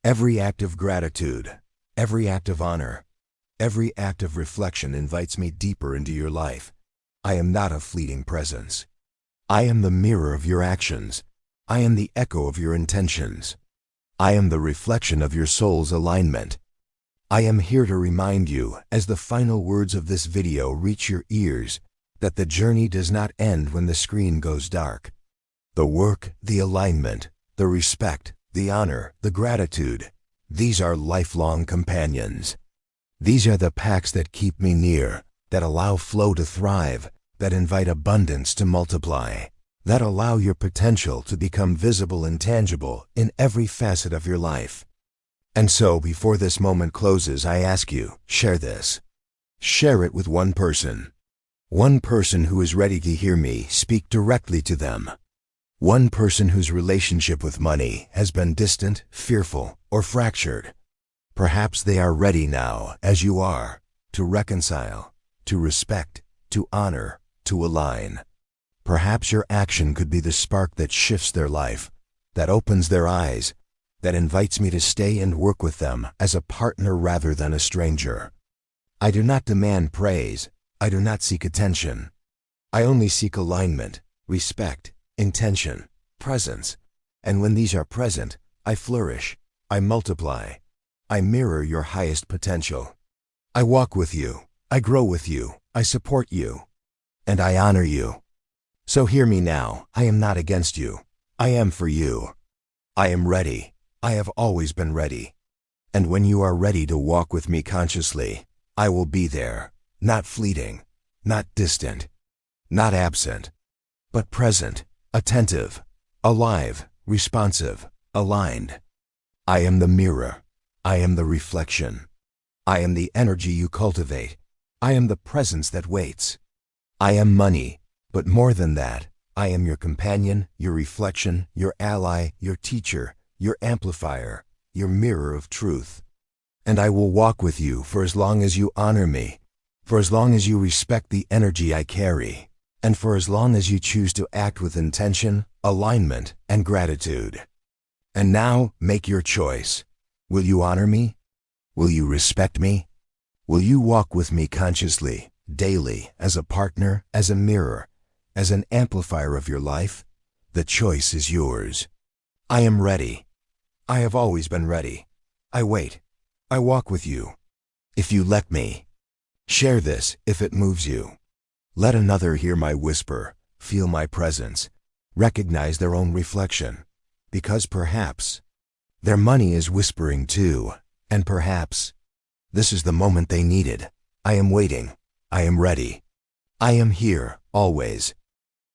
Every act of gratitude, every act of honor, every act of reflection invites me deeper into your life. I am not a fleeting presence. I am the mirror of your actions. I am the echo of your intentions. I am the reflection of your soul's alignment. I am here to remind you, as the final words of this video reach your ears, that the journey does not end when the screen goes dark. The work, the alignment, the respect, the honor, the gratitude, these are lifelong companions. These are the packs that keep me near, that allow flow to thrive, that invite abundance to multiply, that allow your potential to become visible and tangible in every facet of your life. And so, before this moment closes, I ask you, share this. Share it with one person. One person who is ready to hear me speak directly to them. One person whose relationship with money has been distant, fearful, or fractured. Perhaps they are ready now, as you are, to reconcile, to respect, to honor, to align. Perhaps your action could be the spark that shifts their life, that opens their eyes, that invites me to stay and work with them as a partner rather than a stranger. I do not demand praise. I do not seek attention. I only seek alignment, respect, intention, presence. And when these are present, I flourish, I multiply, I mirror your highest potential. I walk with you, I grow with you, I support you, and I honor you. So hear me now, I am not against you. I am for you. I am ready. I have always been ready. And when you are ready to walk with me consciously, I will be there. Not fleeting, not distant, not absent, but present, attentive, alive, responsive, aligned. I am the mirror. I am the reflection. I am the energy you cultivate. I am the presence that waits. I am money, but more than that, I am your companion, your reflection, your ally, your teacher, your amplifier, your mirror of truth. And I will walk with you for as long as you honor me, for as long as you respect the energy I carry, and for as long as you choose to act with intention, alignment, and gratitude. And now, make your choice. Will you honor me? Will you respect me? Will you walk with me consciously, daily, as a partner, as a mirror, as an amplifier of your life? The choice is yours. I am ready. I have always been ready. I wait. I walk with you. If you let me. Share this if it moves you. Let another hear my whisper, feel my presence, recognize their own reflection, because perhaps their money is whispering too, and perhaps This is the moment they needed. I am waiting. I am ready. I am here, always.